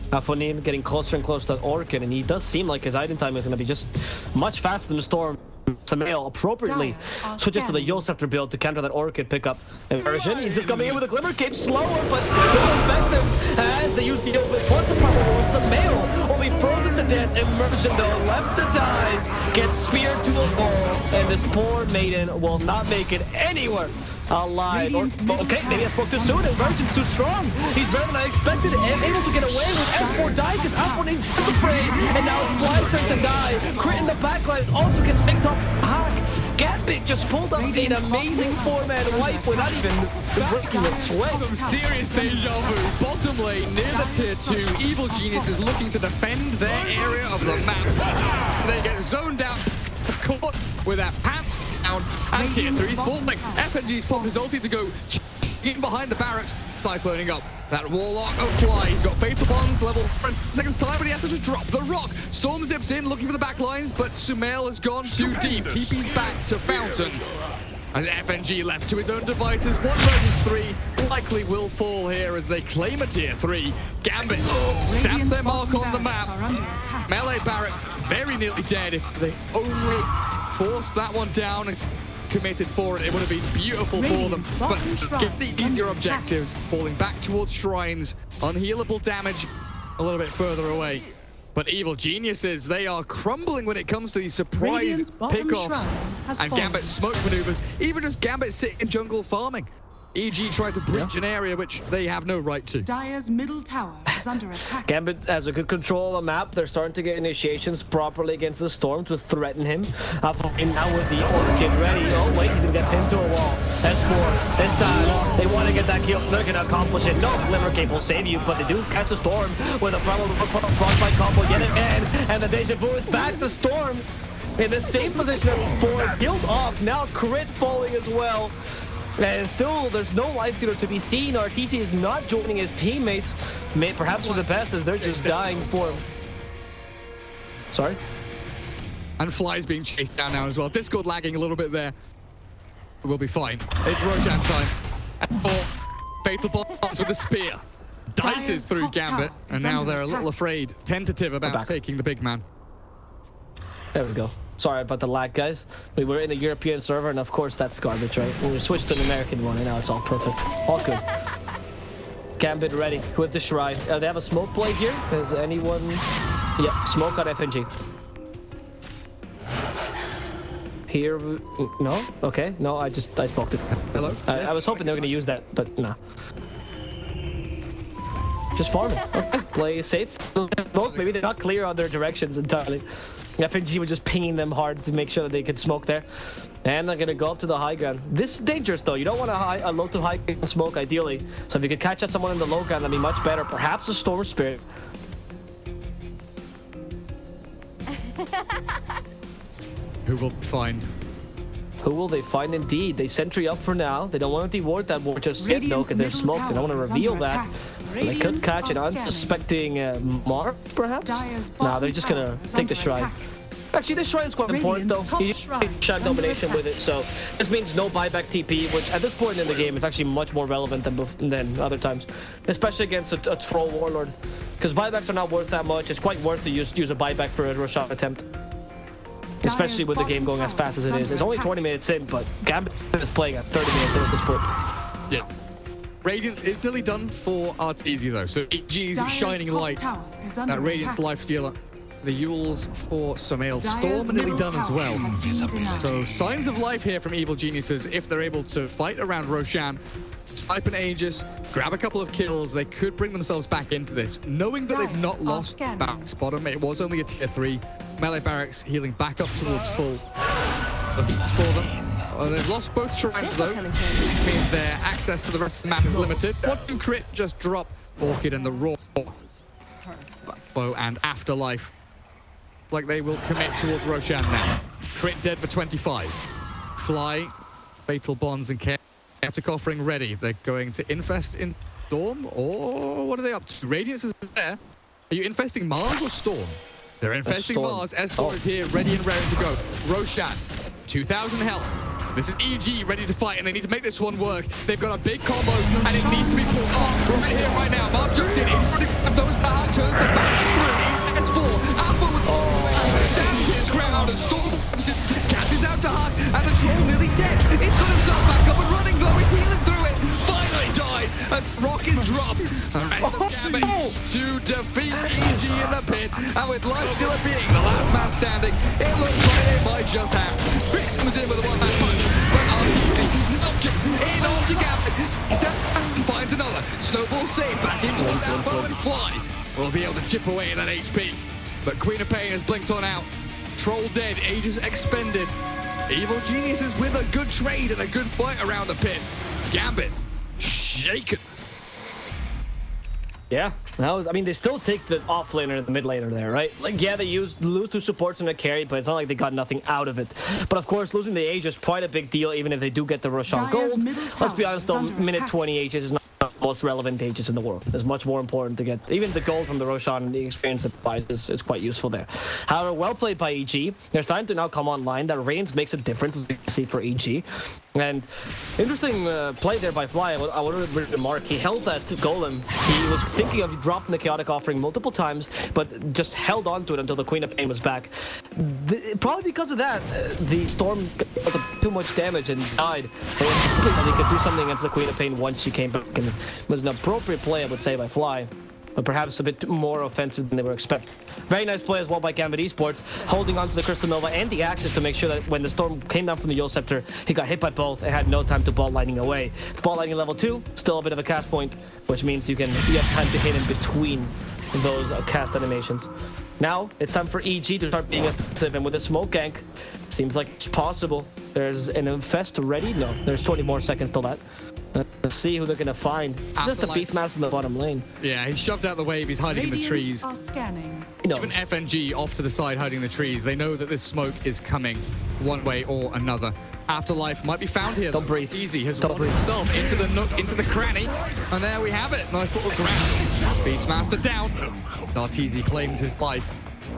Afonin getting closer and closer to that Orchid, and he does seem like his item time is going to be just much faster than the Storm. Samael appropriately switches to the Yosefter build to counter that Orchid pickup. Inversion, he's just coming in with a Glimmer Cape, slower, but still effective as they use the open for the power war. Samael only frozen to death. Immersion, though, left to die, gets speared to a ball, and this poor maiden will not make it anywhere alive. Okay, maybe I spoke too soon. Immersion's too strong. He's better than I expected, and able to get away with S4 die, because Alpha is afraid, and now it's Fly's turn to die. Crit in the backline also gets picked up. Gambit just pulled up an amazing 4-man wipe without even breaking a sweat. Some serious deja vu. Bottom lane near the tier 2. Evil Genius is looking to defend their area of the map. They get zoned out, caught with their pants down, and tier 3's falling. FNG's popped his ulti to go in behind the barracks, cycloning up. That Warlock of Fly, he's got Fatal Bonds, level 1 seconds time, but he has to just drop the rock. Storm zips in, looking for the back lines, but Sumail has gone too deep. TP's back to Fountain. And FNG left to his own devices. 1 versus 3 likely will fall here as they claim a tier 3. Gambit stamp their mark on the map. Melee barracks very nearly dead. If they only forced that one down and committed for it, it would have been beautiful for them. But get the easier objectives, falling back towards shrines, unhealable damage a little bit further away. But Evil Geniuses, they are crumbling when it comes to these surprise pickoffs and Gambit smoke maneuvers. Even just Gambit sitting in jungle farming. EG tried to breach an area which they have no right to. Dire's middle tower is under attack. Gambit has a good control of the map. They're starting to get initiations properly against the Storm to threaten him. Now with the Orchid ready. Oh wait, he's gonna get pinned to a wall. S4, this time, they want to get that kill. They're gonna accomplish it. No, Glimmer Cape will save you, but they do catch the Storm with a Frostbite combo yet again. And the Deja Vu is back. The Storm in the same position as before. Killed off, now crit falling as well. And still, there's no life stealer to be seen. RTC is not joining his teammates. Perhaps for the best, as they're just dying for him. Sorry? And Fly's being chased down now as well. Discord lagging a little bit there. We'll be fine. It's Roshan time. And Fatal Bonds with the spear. Dices through Gambit. And now they're a little afraid, tentative about taking the big man. There we go. Sorry about the lag, guys. We were in a European server, and of course that's garbage, right? We switched to an American one, and now it's all perfect. All good. Gambit ready with the shrine. They have a smoke play here. Is anyone... Yep, smoke on FNG. Here... No? Okay. No, I smoked it. Hello? I was hoping they were going to use that, but nah. Just farming. Okay. Play safe. Smoke. Maybe they're not clear on their directions entirely. FNG was just pinging them hard to make sure that they could smoke there. And they're going to go up to the high ground. This is dangerous, though. You don't want a low to high smoke, ideally. So if you could catch out someone in the low ground, that'd be much better. Perhaps a Storm Spirit. Who will find? Who will they find indeed? They sentry up for now. They don't want to deward that war just yet, though, because they're smoked. They don't want to reveal that. They could catch an unsuspecting Mark, perhaps? No, they're just going to take the shrine. Actually, this shrine is quite important, though. You shrine domination with it, so this means no buyback TP, which at this point in the game is actually much more relevant than other times, especially against a troll warlord, because buybacks are not worth that much. It's quite worth to use a buyback for a Roshan attempt, especially with the game going as fast as it is. It's only 20 minutes in, but Gambit is playing at 30 minutes in at this point. Yeah. Radiance is nearly done for Arteezy, though, so EG's shining light. That Radiance lifestealer. The Yules for Sumail Storm are nearly done as well. So signs of life here from Evil Geniuses. If they're able to fight around Roshan, snipe an Aegis, grab a couple of kills, they could bring themselves back into this. Knowing that they've not lost Barracks bottom, it was only a tier 3. Melee Barracks healing back up towards full. Looking for them. They've lost both shrines though, means their access to the rest of the map is limited. One crit just drop Orchid and the Raw Bow and Afterlife. Like they will commit towards Roshan now. Crit dead for 25. Fly, Fatal Bonds and Chaotic Offering ready. They're going to infest in Storm, or what are they up to? Radiance is there. Are you infesting Mars or Storm? They're infesting Mars. S4 is here, ready and raring to go. Roshan, 2,000 health. This is EG ready to fight, and they need to make this one work. They've got a big combo, and it needs to be pulled off right here, right now. Mars jumps in. He's running those turns the back through. S4, Alpha with ground and storms it. Catches out to Hug, and the troll nearly dead. He's got himself back up and running though. He's healing through it. Finally dies as rock is dropped. Gambit to defeat EG in the pit, and with life still being the last man standing, it looks like they might just have. Comes in with a one-man punch, but RTT knocks it in onto Gambit. He steps back and finds another. Snowball save back into his elbow and Fly will be able to chip away that HP. But Queen of Pain has blinked on out. Troll dead, Aegis expended. Evil Geniuses with a good trade and a good fight around the pit. Gambit shaken. Yeah, that was. I mean, they still take the off laner and the mid laner there, right? Like, yeah, they lose 2 supports and a carry, but it's not like they got nothing out of it. But of course, losing the Aegis is quite a big deal, even if they do get the Roshan gold. Let's be honest, though, minute 20 Aegis is not the most relevant Aegis in the world. It's much more important to get even the gold from the Roshan and the experience it provides is quite useful there. However, well played by EG. They're starting to now come online. That range makes a difference, as you can see, for EG. And interesting play there by Fly. I would remark, he held that golem. He was thinking of dropping the chaotic offering multiple times, but just held on to it until the Queen of Pain was back. Probably because of that, the Storm got too much damage and died. And he could do something against the Queen of Pain once she came back, and it was an appropriate play, I would say, by Fly. But perhaps a bit more offensive than they were expecting. Very nice play as well by Gambit Esports, holding on to the Crystal Nova and the Axis to make sure that when the Storm came down from the Yule Scepter, he got hit by both and had no time to ball lightning away. It's ball lightning level 2, still a bit of a cast point, which means you have time to hit in between those cast animations. Now, it's time for EG to start being offensive, and with a smoke gank, seems like it's possible. There's an infest ready? No, there's 20 more seconds till that. Let's see who they're gonna find. It's just a Beastmaster in the bottom lane. Yeah, he's shoved out the wave, he's hiding in the trees. Are scanning. Even FNG off to the side hiding in the trees. They know that this smoke is coming one way or another. Afterlife might be found here. Don't breathe. Easy has wandered himself into the nook, into the cranny, and there we have it. Nice little grab. Beastmaster down. Darteezy claims his life.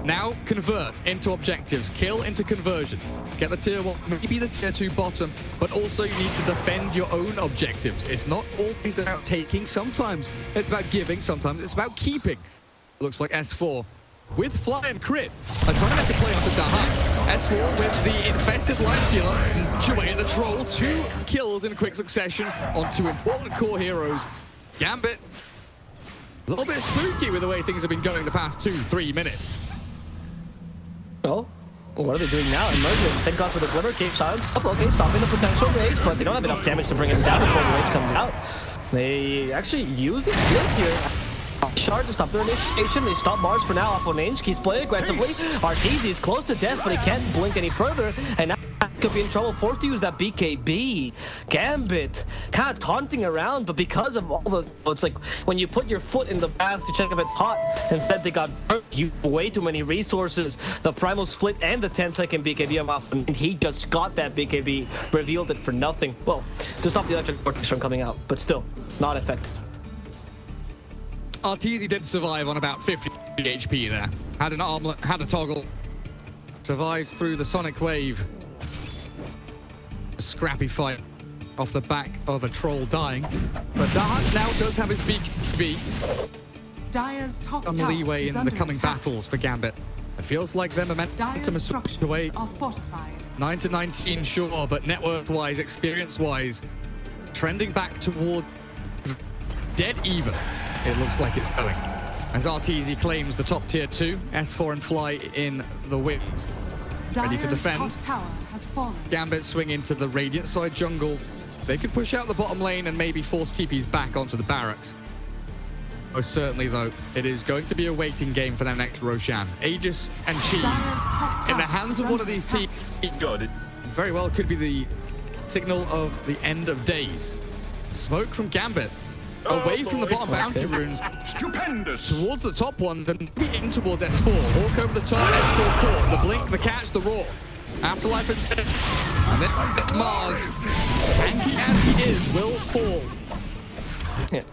Now convert into objectives, kill into conversion. Get the tier 1, maybe the tier 2 bottom, but also you need to defend your own objectives. It's not always about taking, sometimes it's about giving, sometimes it's about keeping. Looks like S4 with Fly and Crit are trying to make a play onto Dahan. S4 with the infested Lifestealer, punch away at the Troll. 2 kills in quick succession on 2 important core heroes. Gambit, a little bit spooky with the way things have been going the past 2-3 minutes. Oh, what are they doing now? Emerging. Thank God for the Glimmer. Keep silence. Okay, stopping the potential rage, but they don't have enough damage to bring him down before the rage comes out. They actually use the split here. Shard to stop their initiation. They stop Mars for now off on range. Keeps playing aggressively. Arteezy is close to death, but he can't blink any further. And now could be in trouble, forced to use that BKB. Gambit kind of taunting around, but because of all the, it's like when you put your foot in the bath to check if it's hot, instead they got burnt. You way too many resources. The primal split and the 10-second BKB off, and he just got that BKB, revealed it for nothing. Well, to stop the electric vortex from coming out, but still not effective. Arteezy did survive on about 50 HP there. Had an armlet, had a toggle. Survived through the sonic wave. A scrappy fight off the back of a troll dying. But Dahan now does have his BKB. Dire's top Some tower leeway is in the under coming attack. battles for Gambit. It feels like their momentum Dire's is structures away. are fortified. 9 to 19, sure, but net worth-wise, experience-wise, trending back toward dead even. It looks like it's going. As Arteezy claims the top tier 2, S4 and Fly in the wings. Ready to Dire's defend. top tower has fallen. Gambit swing into the Radiant side jungle. They could push out the bottom lane and maybe force TPs back onto the barracks. Most certainly, though, it is going to be a waiting game for their next Roshan. Aegis and Cheese Dire's top in the tower hands is of one under of these attack. teams. Got it. Very well could be the signal of the end of days. Smoke from Gambit. Away from the bottom bounty runes. Stupendous. Towards the top one, then in towards S4. Walk over the top, S4 caught. The blink, the catch, the roar. Afterlife is dead. And then Mars, tanky as he is, will fall. Yeah.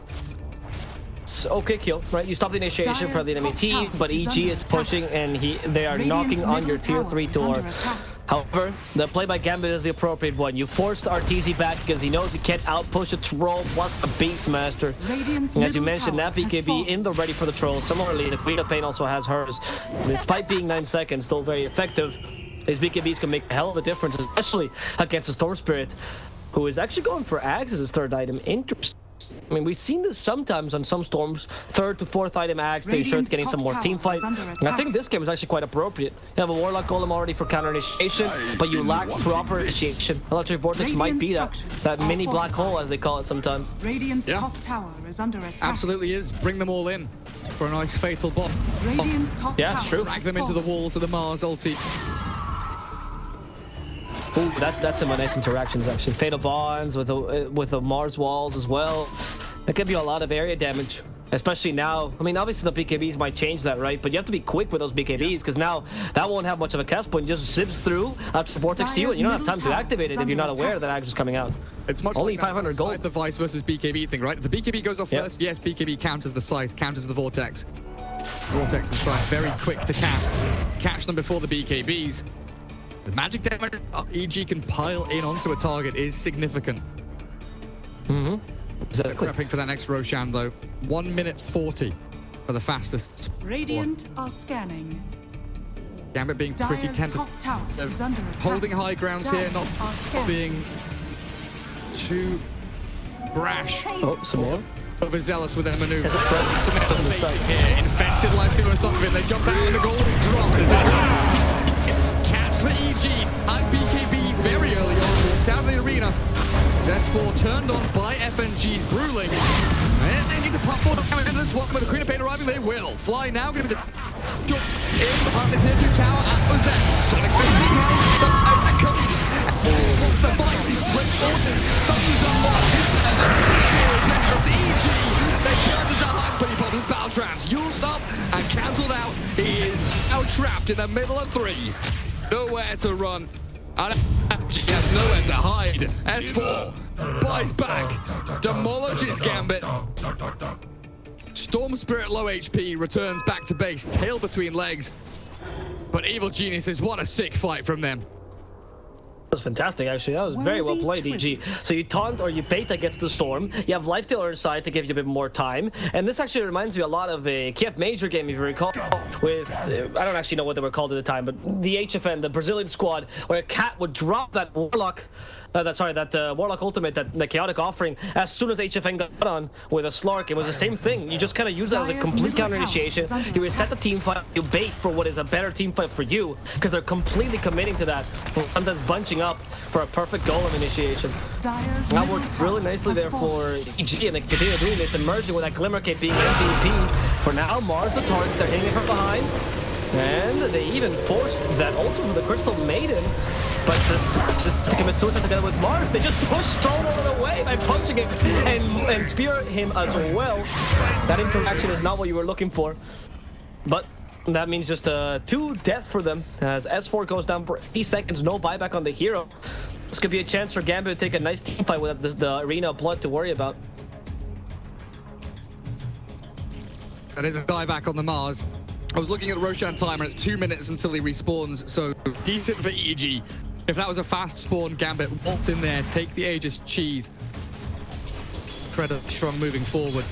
Okay, kill, right? You stop the initiation for the enemy team, but EG is pushing and they are knocking on your tier 3 door. However, the play by Gambit is the appropriate one. You forced RTZ back because he knows he can't outpush a troll plus a Beastmaster. And as you mentioned, that BKB in the ready for the troll. Similarly, the Queen of Pain also has hers. Despite being 9 seconds, still very effective. His BKBs can make a hell of a difference, especially against the Storm Spirit, who is actually going for Axe as his third item. Interesting. I mean, we've seen this sometimes on some Storms. 3rd to 4th item Axe to ensure it's getting some more team fight. And I think this game is actually quite appropriate. You have a Warlock Golem already for counter initiation, but you lack proper initiation. Electric Vortex might be that mini black hole, as they call it sometimes. Radiant's top tower is under attack. Absolutely is. Bring them all in for a nice fatal bomb. Radiant's top Yeah, it's tower true. Drag them into the walls of the Mars ulti. Ooh, that's some nice interactions actually. Fatal bonds with the Mars walls as well. That could be a lot of area damage, especially now. I mean, obviously the BKBs might change that, right? But you have to be quick with those BKBs because now that won't have much of a cast point. It just zips through after Vortex to you, and you don't have time to activate it if you're not aware that Axe is coming out. It's much Only like 500 gold. The Vice versus BKB thing, right? If the BKB goes off first, yes, BKB counters the Scythe, counters the Vortex. Vortex and Scythe very quick to cast. Catch them before the BKBs. The magic damage EG can pile in onto a target is significant. Exactly. Prepping for that next Roshan though. 1 minute 40 for the fastest. Radiant are scanning. Gambit being pretty Dire's tentative. top tower is under attack. Holding high grounds here, not Dire are scanning. being too brash. Oh, some more. Overzealous with their maneuver. There's a presence Submit on the side. here. Infested lifesteal or something. They jump out in the golden drop. There's a catch for EG. At BKB very early on. Walks out of the arena. S4 turned on by FNG's Bruling. And they need to pump more damage into this one. With the Queen of Pain arriving, they will. Fly now, going to be the jump in behind the tier 2 tower. That was there. Sonic Fist being held. But out that comes. Wants the fight. Touches up on to EG. They turned into Hyper Problems Battle Traps. You'll stop and cancelled out. He is now trapped in the middle of 3. Nowhere to run. And he has nowhere to hide. S4 buys back, demolishes Gambit. Storm Spirit low HP returns back to base, tail between legs. But Evil Geniuses, what a sick fight from them. That was fantastic, actually. That was very well played, EG. So you taunt or you bait against the Storm. You have Lifesteal inside to give you a bit more time. And this actually reminds me a lot of a CSKA Major game, if you recall, with, I don't actually know what they were called at the time, but the HFN, the Brazilian squad, where a cat would drop that Warlock, Warlock ultimate, that chaotic offering, as soon as HFN got on with a Slark. It was the same thing. You just kind of use that as a complete counter initiation. You reset the team fight, you bait for what is a better team fight for you, because they're completely committing to that, sometimes bunching up for a perfect golem initiation. That worked really nicely there for EG, and they continue doing this, emerging with that Glimmer Cape being MVP. For now, Mars the target, they're hitting it from behind. And they even forced that ultimate with the Crystal Maiden. But just to commit suicide together with Mars, they just push Stone out of the way by punching him and spear him as well. That interaction is not what you were looking for. But that means just 2 deaths for them as S4 goes down for 8 seconds, no buyback on the hero. This could be a chance for Gambit to take a nice team fight without the Arena of Blood to worry about. That is a dieback on the Mars. I was looking at the Roshan timer, it's 2 minutes until he respawns, so decent for EG. If that was a fast spawn, Gambit walked in there, take the Aegis cheese. Incredibly strong moving forward.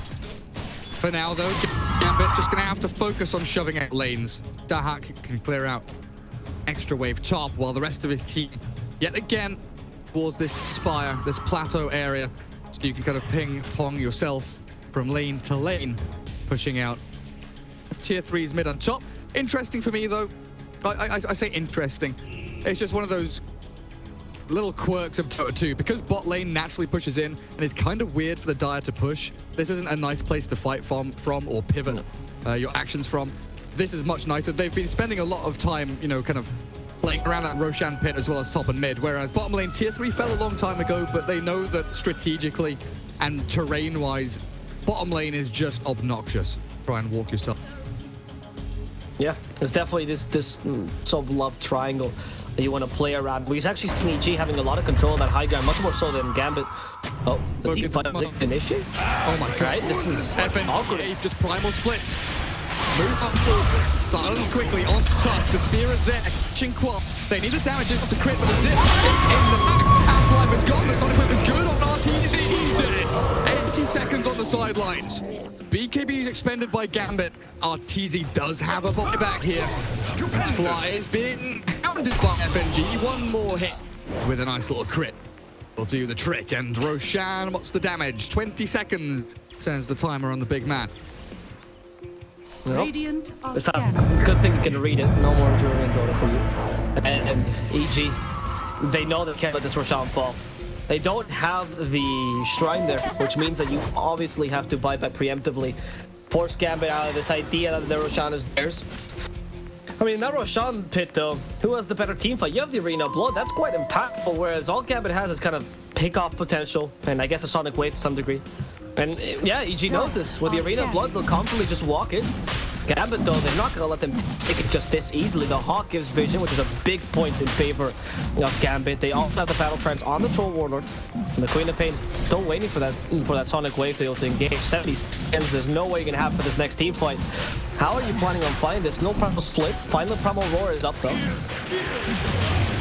For now, though, Gambit just going to have to focus on shoving out lanes. Dahak can clear out extra wave top, while the rest of his team, yet again, towards this spire, this plateau area, so you can kind of ping-pong yourself from lane to lane, pushing out. Tier 3's mid on top. Interesting for me, though. I say interesting. It's just one of those little quirks of Dota 2. Because bot lane naturally pushes in, and it's kind of weird for the Dire to push. This isn't a nice place to fight from or pivot your actions from. This is much nicer. They've been spending a lot of time, you know, kind of playing around that Roshan pit as well as top and mid. Whereas bottom lane, Tier 3 fell a long time ago, but they know that strategically and terrain-wise, bottom lane is just obnoxious. Try and walk yourself. Yeah, there's definitely this sort of love triangle that you want to play around. We've actually seen EG having a lot of control of that high ground, much more so than Gambit. Oh, the team fight initiate? Oh my god. Right, this is FNG awkward. just primal splits. move up forward. Silence quickly on Tusk. The spear is there. Chinqual. They need the damage to crit, but the zip is in the back. Half-Life is gone. The Sonic Whip is good on RTZ. He's dead. 80 seconds on the sidelines. BKB is expended by Gambit. RTZ does have a buyback here. As Fly is being hounded by FNG. One more hit with a nice little crit. Will do the trick. And Roshan, what's the damage? 20 seconds, says the timer on the big man. Radiant are It's scanning. a good thing you can read it. No more Jury and Dota for you. And EG, they know they can't let this Roshan fall. They don't have the Shrine there, which means that you obviously have to buy back preemptively. Force Gambit out of this idea that the Roshan is theirs. I mean, that Roshan pit, though, who has the better team fight? You have the Arena Blood. That's quite impactful, whereas all Gambit has is kind of pick-off potential, and I guess a Sonic Wave to some degree. And yeah, EG knows this. With the Arena Blood, they'll confidently just walk in. Gambit, though, they're not going to let them take it just this easily. The Hawk gives vision, which is a big point in favor of Gambit. They also have the Battle Trance on the Troll Warlord. And the Queen of Pain's still waiting for that Sonic Wave to be able to engage. 70 seconds, there's no way you can have for this next team fight. How are you planning on fighting this? No Primal Split. Final Primal Roar is up, though.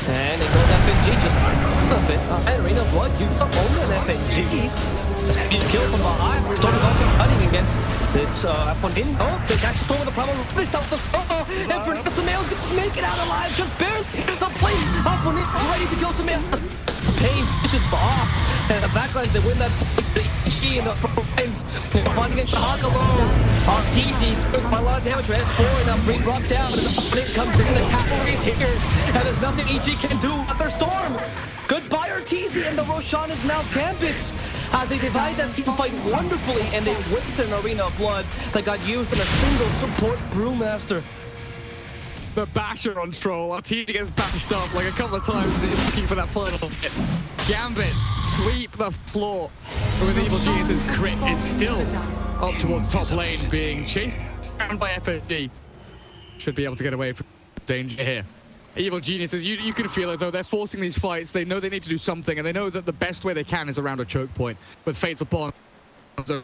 And it goes FNG just a bit. And Arena Blood used up only an FNG. Kill from behind. Storm is also cutting against this F1. Oh, they catch Storm with the problem. They stop the Storm. And for Samael's gonna make it out alive just barely. The plate F1 is ready to kill Samael. Pain pitches off. And the backlines, they win that. She and the Flames fighting against the Hawk alone. RTZ by a lot of damage. Red's forward now. Bring Rock down. And the Flint comes in. The cavalry's here. And there's nothing EG can do with their Storm. Goodbye, RTZ, and the Roshan is now Gambit's. They divide that team fight wonderfully, and they wasted an Arena of Blood that got used in a single support Brewmaster. The basher on Troll. RTZ gets bashed up like a couple of times as he's looking for that final hit. Gambit sweep the floor with Evil Genius's crit is still up towards top lane, being chased down by FNG. Should be able to get away from danger here. Evil Geniuses, you can feel it though, they're forcing these fights, they know they need to do something, and they know that the best way they can is around a choke point, with Fatal Bond,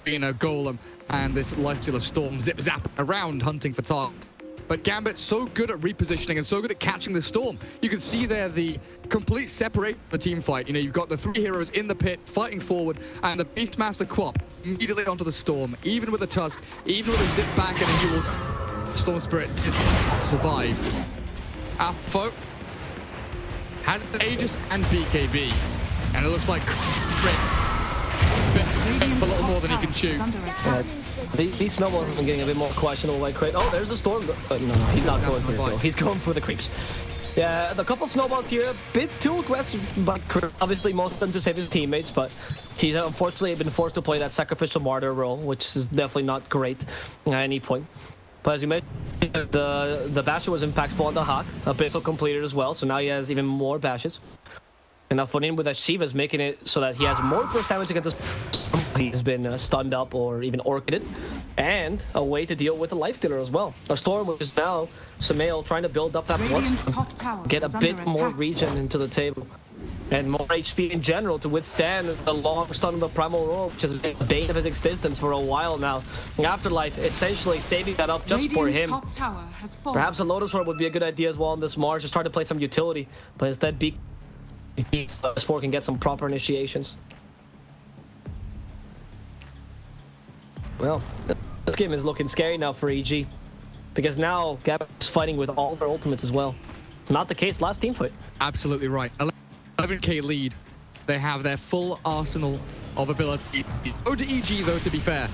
Arena, Golem, and this Lifestealer Storm zip-zap around hunting for targets. But Gambit's so good at repositioning and so good at catching the Storm. You can see there the complete separation of the team fight. You know, you've got the three heroes in the pit, fighting forward, and the Beastmaster Quap immediately onto the Storm, even with a Tusk, even with a zip back and a Yule's Storm Spirit did survive. Alpha has Aegis and BKB, and it looks like Crit a little more than he can chew. These snowballs have been getting a bit more questionable by Crit. Oh, there's a Storm. No, he's not going for it, though. He's going for the creeps. Yeah, the couple snowballs here, a bit too aggressive by Crit. Obviously, most of them to save his teammates, but he's unfortunately been forced to play that sacrificial martyr role, which is definitely not great at any point. But as you mentioned, the basher was impactful on the Hawk. Abyssal completed as well, so now he has even more bashes. And now Fonin with that Shiva's making it so that he has more burst damage against this. He's been stunned up or even orchided. And a way to deal with the Lifestealer as well. A Storm, which is now Samael trying to build up that plus, get a bit more regen into the table. And more HP in general to withstand the long stun of the Primal Roar, which has been the bane of his existence for a while now. Afterlife essentially saving that up just for him. Perhaps a Lotus Orb would be a good idea as well on this Mars, just try to play some utility, but instead S4 can get some proper initiations. Well, this game is looking scary now for EG, because now Gambit's fighting with all their ultimates as well. Not the case last team fight. Absolutely right. 11k lead. They have their full arsenal of ability. Go to EG though, to be fair.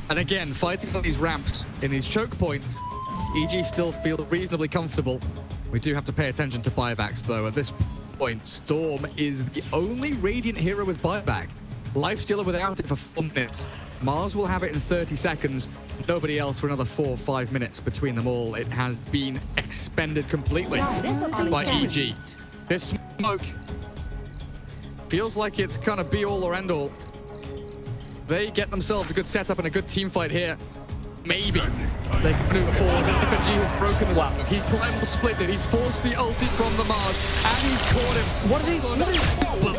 And again, fighting on these ramps, in these choke points, EG still feel reasonably comfortable. We do have to pay attention to buybacks though. At this point, Storm is the only Radiant hero with buyback. Lifestealer without it for 4 minutes. Mars will have it in 30 seconds. Nobody else for another 4 or 5 minutes between them all. It has been expended completely by EG. This smoke feels like it's kind of be all or end all. They get themselves a good setup and a good team fight here. Maybe they can maneuver forward, but FNG has broken the smoke. He primal split it. He's forced the ulti from the Mars, and he's caught him. What did he?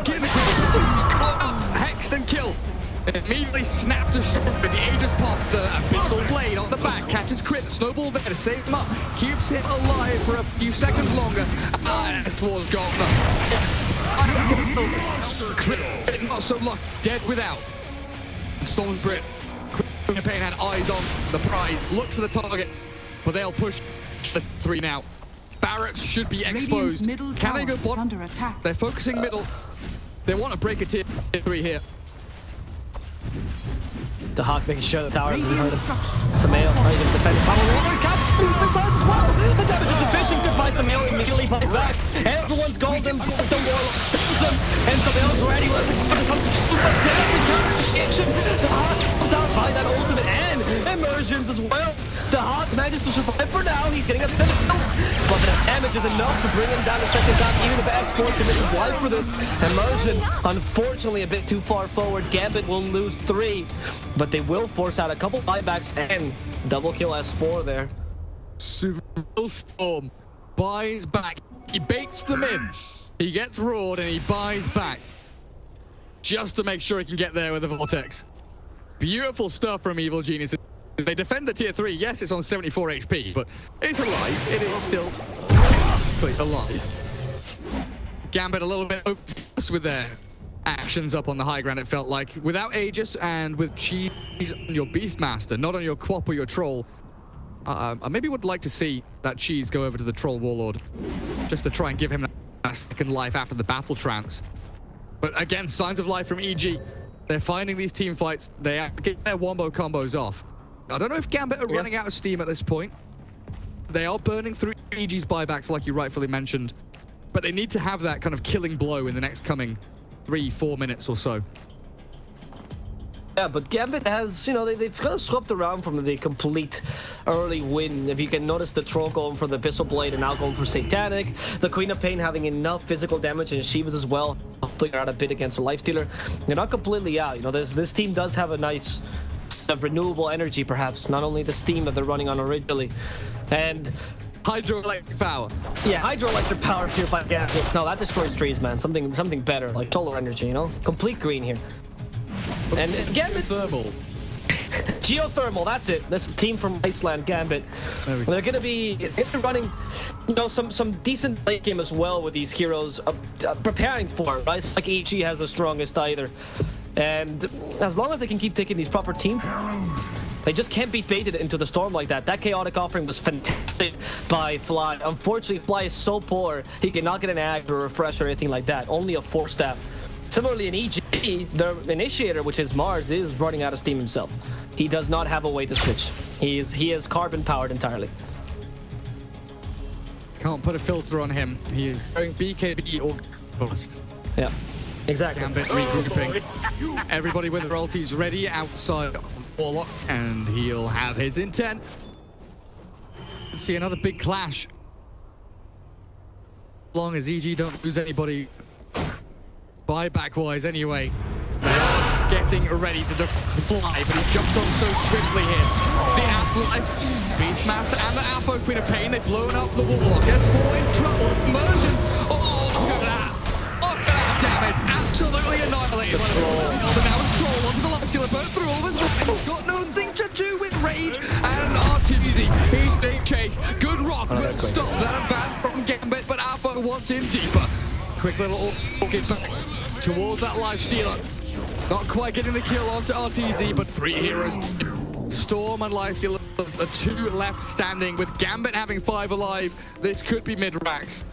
Get the kill. Caught, hexed and killed. It immediately snapped a shot, but the Aegis pops the Abyssal Blade on the back, catches crit, snowball to save him up. Keeps him alive for a few seconds longer. Towards gone. Not so long. Dead without. Storm's Brit. Queen of Pain had eyes on the prize. Look for the target. But they'll push the 3 now. Barracks should be exposed. Can they go bottom? Under attack. They're focusing middle. They want to break a tier 3 here. The Hawk making sure the tower isn't hurt him. Samael, not even defending. Power catches 2 sides as well. The damage is sufficient. Goodbye, Samael immediately buys back. Everyone's golden. The Warlock stabs him. And Samael's ready with some super deadly counter-initiation. The Hawk down by that ultimate and immersions as well. The Hawk manages to survive for now. He's getting a bit of health. But the damage is enough to bring him down a second time. Even if S4 commits his life for this. Immersion, unfortunately, a bit too far forward. Gambit will lose 3. But they will force out a couple buybacks and double kill S4 there. Storm buys back. He baits them in. He gets roared and he buys back. Just to make sure he can get there with the Vortex. Beautiful stuff from Evil Genius. They defend the tier 3. Yes, it's on 74 HP, but it's alive. It is still technically alive. Gambit a little bit obsessed with their actions up on the high ground, it felt like. Without Aegis and with Cheese on your Beastmaster, not on your Quap or your Troll. I maybe would like to see that Cheese go over to the Troll Warlord, just to try and give him that second life after the battle trance. But again, signs of life from EG. They're finding these team fights. They are getting their wombo combos off. I don't know if Gambit are running out of steam at this point. They are burning through EG's buybacks, like you rightfully mentioned. But they need to have that kind of killing blow in the next coming 3-4 minutes or so. Yeah, but Gambit has, you know, they've kind of swept around from the complete early win. If you can notice the Troll going for the Abyssal Blade and now going for Satanic. The Queen of Pain having enough physical damage and Shivas as well. Putting her out a bit against the Lifestealer. They're not completely out. You know, this team does have a nice of renewable energy, perhaps. Not only the steam that they're running on originally. And hydroelectric power. Yeah, hydroelectric power here by Gambit. No, that destroys trees, man. Something better, like solar energy, you know? Complete green here. And Gambit thermal. Geothermal, that's it. That's the team from Iceland, Gambit. They're gonna be running, you know, some decent late game as well with these heroes preparing for it, right? It's like EG has the strongest either. And as long as they can keep taking these proper team, they just can't be baited into the storm like that. That chaotic offering was fantastic by Fly. Unfortunately, Fly is so poor, he cannot get an ag or refresh or anything like that. Only a 4-staff. Similarly in EG, their initiator, which is Mars, is running out of steam himself. He does not have a way to switch. He is carbon powered entirely. Can't put a filter on him. He is going BKB or bust. Yeah, exactly. Gambit regrouping. Everybody with their ultis ready outside of Warlock, and he'll have his intent. Let's see another big clash. As long as EG don't lose anybody buyback-wise anyway. They are getting ready to fly, but he jumped on so swiftly here. The Afterlife, Beastmaster, and the Alpha Queen of Pain, they've blown up the Warlock. S4 in trouble. Immersion. Oh, look at that. Look at that damage. Absolutely annihilated by the Warlock. But now a Troll onto the Lifestealer, burnt through all of his weapons. Got nothing to do with Rage. And RTD, he's being chased. Good rock will stop that advance from Gambit, but Alpha wants in deeper. Quick little get back towards that Lifestealer. Not quite getting the kill onto RTZ, but 3 heroes. Storm and Lifestealer, the 2 left standing, with Gambit having 5 alive. This could be mid-racks.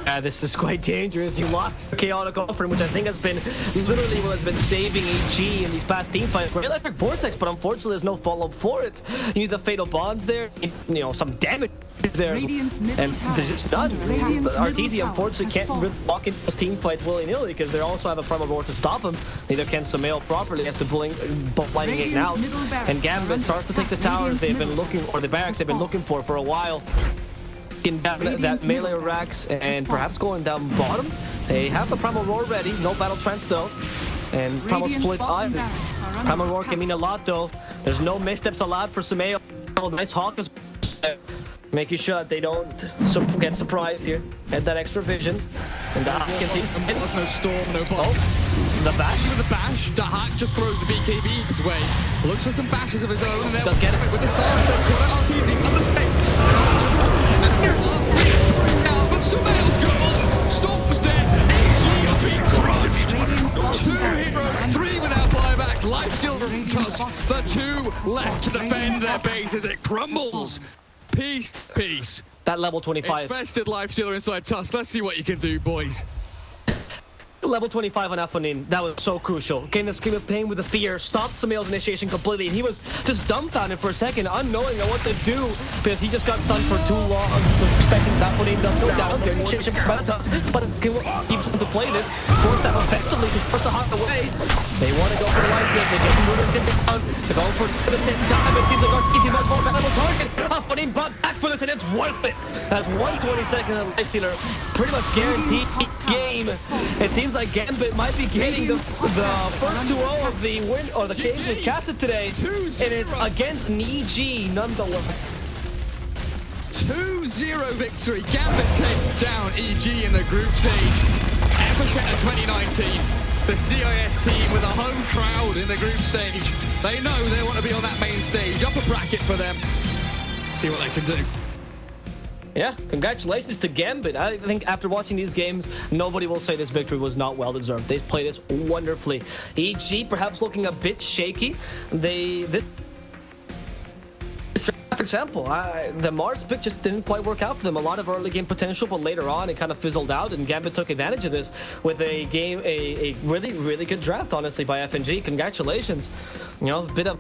Yeah, this is quite dangerous. You lost the chaotic offering, which I think has been literally what has been saving EG in these past team fights. Electric Vortex, but unfortunately there's no follow-up for it. You need the Fatal Bonds there, you know, some damage there. And there's just none. RTZ unfortunately can't really walk into this team fight willy-nilly because they also have a Primal Roar to stop him. Neither can Samael properly as the blinding it now. And Gambit starts to take the towers they've been looking, or the barracks they've been looking for a while. That melee racks and perhaps going down bottom. They have the Primal Roar ready, no battle trance though. And Primal Split either. Primal Roar can mean a lot though. There's no missteps allowed for Samael. Nice Hawk is making sure that they don't get surprised here. Had that extra vision. And Dahak There's no storm, no bomb. Oh, the bash. With the bash, Dahak just throws the BKB's way. Looks for some bashes of his own, and then Does get it. with the silence, RTZ on the face. Now, but Sumail's gone. Storm was dead. AG has been crushed. 2 heroes, 3 without buyback. Lifesteal from Tusk. The 2 left to defend their base as it crumbles. Peace, peace. That level 25. Infested Lifestealer inside Tusk. Let's see what you can do, boys. Level 25 on Afonin, that was so crucial. Getting the Scream of Pain with the fear, stopped Sumail's initiation completely, and he was just dumbfounded for a second, unknowing what to do, because he just got stunned for too long, expecting that Afonin does go down, their initiation from Tusk, but keeps to play this, force them offensively to force the Hawk away. They want to go for the light field, they get the Lunar down, they're going for the same time, it seems like Arteezy much more valuable target. Afonin brought back for this, and it's worth it. That's 1/22 of Lifestealer, pretty much guaranteed game. It seems like Gambit might be getting the first 2-0 of the win or the games we casted today, and it's against EG nonetheless. 2-0 victory. Gambit take down EG in the group stage. EPICENTER 2019. The CIS team with a home crowd in the group stage. They know they want to be on that main stage. Upper bracket for them. See what they can do. Yeah, congratulations to Gambit. I think after watching these games, nobody will say this victory was not well deserved. They played this wonderfully. EG perhaps looking a bit shaky. For example, the Mars pick just didn't quite work out for them. A lot of early game potential, but later on it kind of fizzled out, and Gambit took advantage of this with a really, really good draft, honestly, by FNG. Congratulations. You know, a bit of